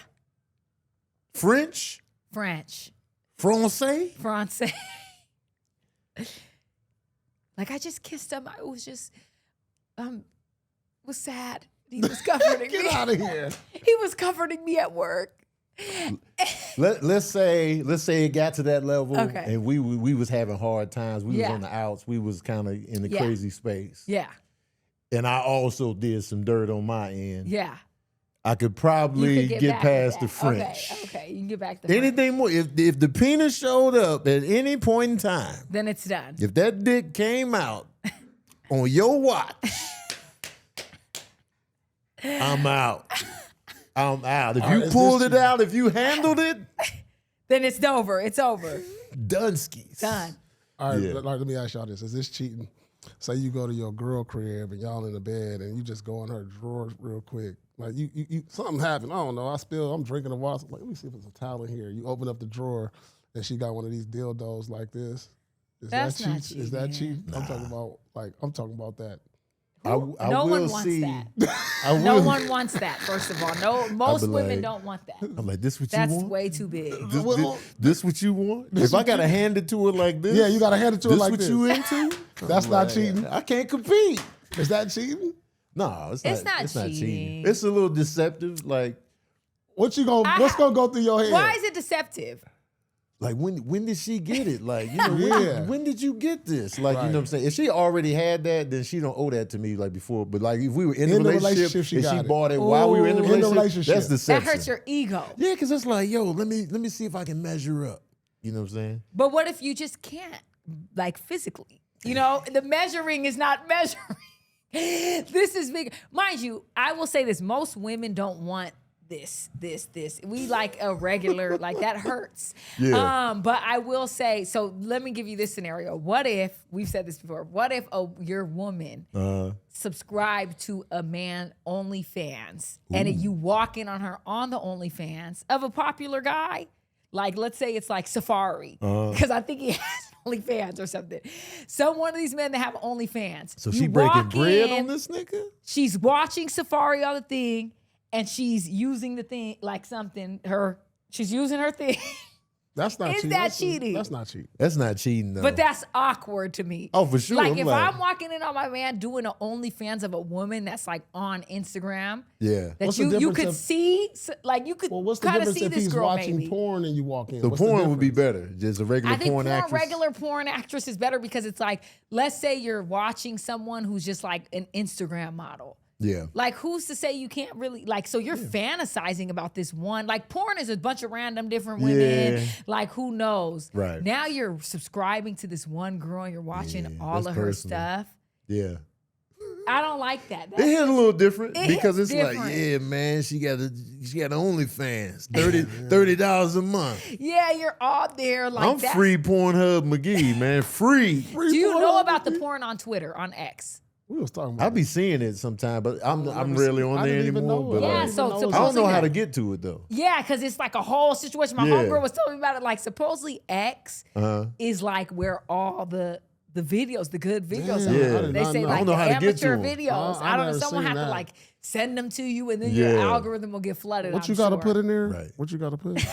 French, French. Francais, Francais. Like I just kissed him. I was just was sad. He was comforting me. Get out of here. He was comforting me at work. let's say it got to that level, Okay. and we was having hard times. We Yeah. was on the outs. We was kind of in the Yeah. crazy space. Yeah. And I also did some dirt on my end. Yeah. I could You probably could get back past the with that. French. Okay. You can get back to the French. Anything more? If the penis showed up at any point in time, Then it's done. if that dick came out on your watch, I'm out. I'm out. If All you right, is pulled this it out, if you handled it, Then it's over. It's over. Dunskies. Done. All right, Yeah. let me ask y'all this. Is this cheating? Say you go to your girl crib and y'all in the bed and you just go in her drawer real quick. Like you something happened. I don't know. I'm drinking the water. Like, let me see if there's a towel in here. You open up the drawer and she got one of these dildos like this. Is That's that not cheat? cheating, Is that man. cheating? I'm talking about that. I No will one wants see. that. I No will, one wants that, first of all. No, most be women like- don't want that. I'm like, this what you That's want? way too big. This what you want? If I gotta hand it to her like this, Yeah, you gotta hand it to her this like what this. you into? That's I'm not like, cheating. I can't compete. Is that cheating? No, it's not. It's not cheating. It's a little deceptive. Like What's gonna go through your head? Why is it deceptive? when did she get it? Like, you know, Yeah. when did you get this? Like, you Right. know what I'm saying? If she already had that, then she don't owe that to me like before. But like if we were in the In the relationship, relationship, she and got she it. bought it while we were in the Ooh. In the relationship, relationship. that's That deception. hurts your ego. Yeah, because it's like, yo, let me see if I can measure up. You know what I'm saying? But what if you just can't, like physically? You know, the measuring is not measuring. This is big. Mind you, I will say this: most women don't want this. We like a regular, like that hurts. Yeah. But I will say, so let me give you this scenario. What if, we've said this before, what if your woman subscribed to a man OnlyFans and you walk in on her on the OnlyFans of a popular guy? Like, let's say it's like Safari, because I think he has OnlyFans or something. So one of these men that have OnlyFans. So you she breaking walk bread in, on this nigga? She's watching Safari on the thing, and she's using the thing like something. She's using her thing. That's not Is cheating. that cheating? That's not cheating. That's not cheating though. But that's awkward to me. Oh, for sure. Like I'm if like- I'm walking in on my man doing an OnlyFans of a woman that's like on Instagram, yeah. that What's the you difference could if- see, like you could Well, what's the kind of difference see if this he's girl watching maybe. porn and you walk in? The What's porn would be difference? better. Just a regular I think porn actress. regular porn actress is better because it's like, let's say you're watching someone who's just like an Instagram model. Yeah. Like, who's to say you can't really, like, so you're fantasizing about this one. Like, porn is a bunch of random different women. Yeah. Like, who knows? Right. Now you're subscribing to this one girl and you're watching Yeah, all that's of her personal. stuff. Yeah. I don't like that. It hit a little different It because hits it's like, different. yeah, man, she got OnlyFans, $30 a month. Yeah, you're all there like I'm that. free Pornhub McGee, man, free. Do you know about the porn on Twitter, on X? We was talking about I be seeing it sometime, but I'm never rarely seen- on I there didn't even anymore. know But it. Yeah, like, so I don't I don't know supposedly how to that- get to it though. Yeah, because it's like a whole situation. My Yeah. homegirl was telling me about it. Like, supposedly X is like where all the videos, the good videos Damn, Yeah. are. I did They not say know. like I don't know the how to get to amateur 'em. videos. I I don't know. never Someone seen had to that. like send them to you, and then your algorithm will get flooded. What you got to put in there? Right. What you got to put?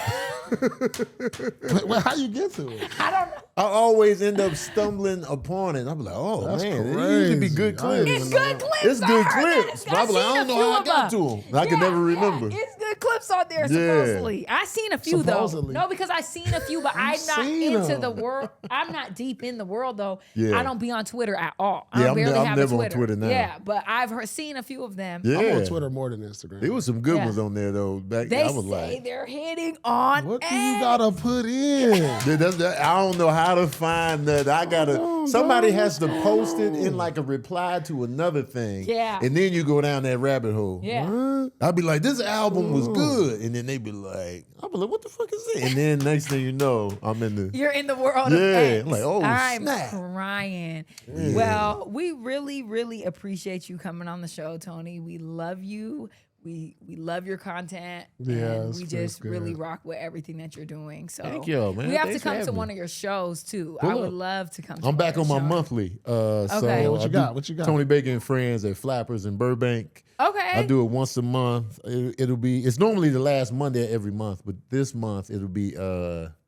Well, how you get to it? I don't know. I always end up stumbling upon it. I'm like, oh That's man, it crazy. usually be good I clips. didn't It's even know good that. clips. It's good I heard clips. that. But I'm like, I seen don't know a few how I of got them. to them. I can never remember. It's good clips on there, Yeah. supposedly. I seen a few Supposedly. though. No, because I seen a few, but I'm not seen into them. the world. I'm not deep in the world though. Yeah. I don't be on Twitter at all. Yeah, I I'm barely have never a on Twitter. Twitter now. Yeah, but I've seen a few of them. Yeah. I'm on Twitter more than Instagram. There was some good Yeah. ones on there though. Back They I was say like, they're hitting on What do X. you gotta put in? I don't know how to find that. I gotta. Somebody has to post it in like a reply to another thing. Yeah. And then you go down that rabbit hole. Yeah. I'll be like, this album was good, and then they be like, I'll be like, what the fuck is it? And then next thing you know, I'm in the. You're in the world of Yeah, X. I'm like, oh, I'm snap. crying. Well, we really, really appreciate you coming on the show, Tony. We love you. We love your content. Yeah, and it's we good, just it's really good. rock with everything that you're doing. So Thank y'all, man. We have Thanks to for come to having one me. of your shows too. Pull I would up. love to come to I'm back one on of my your shows. monthly. Okay. So What you I got? do What you got? Tony Bacon and Friends at Flappers in Burbank. Okay. I do it once a month. It's normally the last Monday of every month, but this month it'll be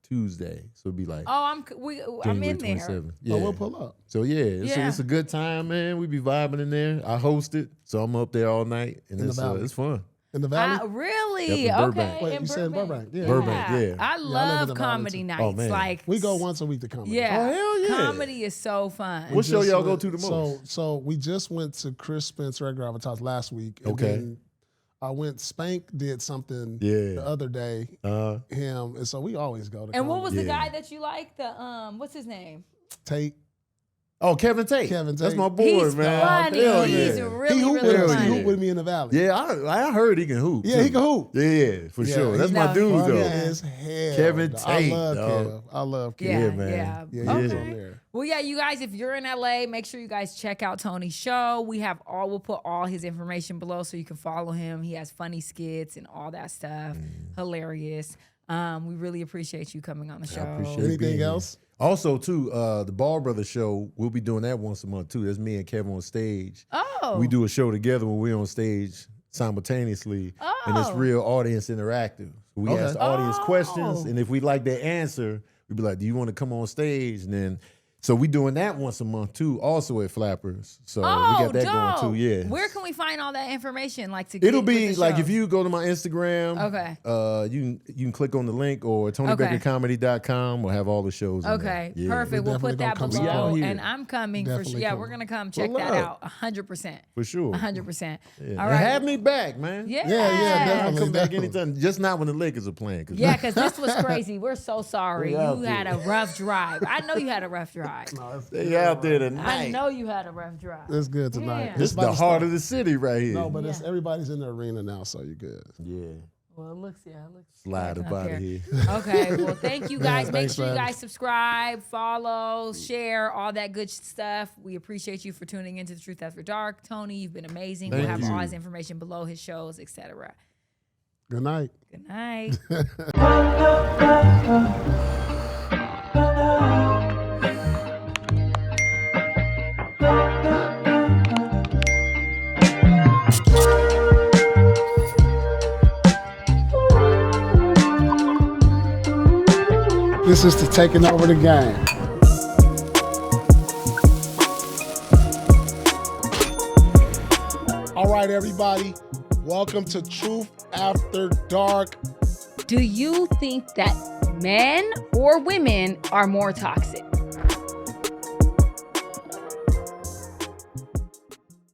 Tuesday. So it'll be like Oh, I'm January in there. 27th. Yeah. Oh, we'll pull up. So Yeah. it's a good time, man. We be vibing in there. I host it, so I'm up there all night, and In the it's valley. it's fun. In the valley? Really? Yep, in Burbank. Okay. Wait, in you said Burbank. Yeah. Burbank, yeah. I live love in the valley, comedy too. nights. Oh, man. Like We go once a week to comedy. Yeah. Oh, hell yeah. Comedy is so fun. What show Just y'all go went- to the most? So we just went to Chris Spencer at Gravitas last week. And Okay. then I went, Spank did something Yeah. the other day, him. And so we always go to And what was the Yeah. guy that you like? The what's his name? Tate? Oh, Kevin Tate. Kevin That's Tate. my boy, He's man. funny. Hell He's yeah. really, he hooped really with us. funny. He hooped with me in the valley. Yeah, I heard he can hoop. Yeah, too. he can hoop. Yeah, for Yeah, sure. That's he's my not dude, Funny though. as hell. Kevin dog. Tate, I love dog. Kev. I love Kev. Yeah, Yeah, man. yeah. Yeah, he was Okay. on there. Well, yeah, you guys, if you're in LA, make sure you guys check out Tony's show. We'll put all his information below so you can follow him. He has funny skits and all that stuff. Hilarious. We really appreciate you coming on the show. appreciate it. Anything being else? Also, too, the Ball Brothers show, we'll be doing that once a month, too. That's me and Kevin on stage. Oh. We do a show together when we're on stage simultaneously, and it's Oh. real audience interactive. We Okay. ask the audience Oh. questions, and if we like their answer, we'd be like, do you want to come on stage? And then, so we doing that once a month, too, also at Flappers. So we got that dope. going, too, yeah. Where can we find all that information? Like to It'll get be with the like show? if you go to my Instagram, Okay. you can click on the link or TonyBakerComedy.com. We'll have all the shows. in Okay, there. Yeah. perfect. We'll put definitely that gonna come We out below, here. and I'm coming for sure. Definitely Yeah, coming. we're gonna come check Pull that up. out. 100%. For sure. 100%. Yeah. All And right. have me back, man. Yeah. Yeah, I'll definitely. come back anytime. Just not when the Lakers are playing. Yeah, because this was crazy. We're so sorry. They out You had a rough drive. I know you had a rough drive. they out there tonight. I know you had a rough drive. It's good tonight. Yeah. This is about the to heart start. of the city right here. No, but Yeah. everybody's in the arena now, so you're good. Yeah. Well, it looks Slide cracking up out there. of here. Okay, well, thank you guys. Make thanks, sure you man. guys subscribe, follow, share, all that good stuff. We appreciate you for tuning into The Truth After Dark. Tony, you've been amazing. Thank we'll have you. all his information below, his shows, etc. Good night. Good night. This is to taking over the game. All right, everybody. Welcome to Truth After Dark. Do you think that men or women are more toxic?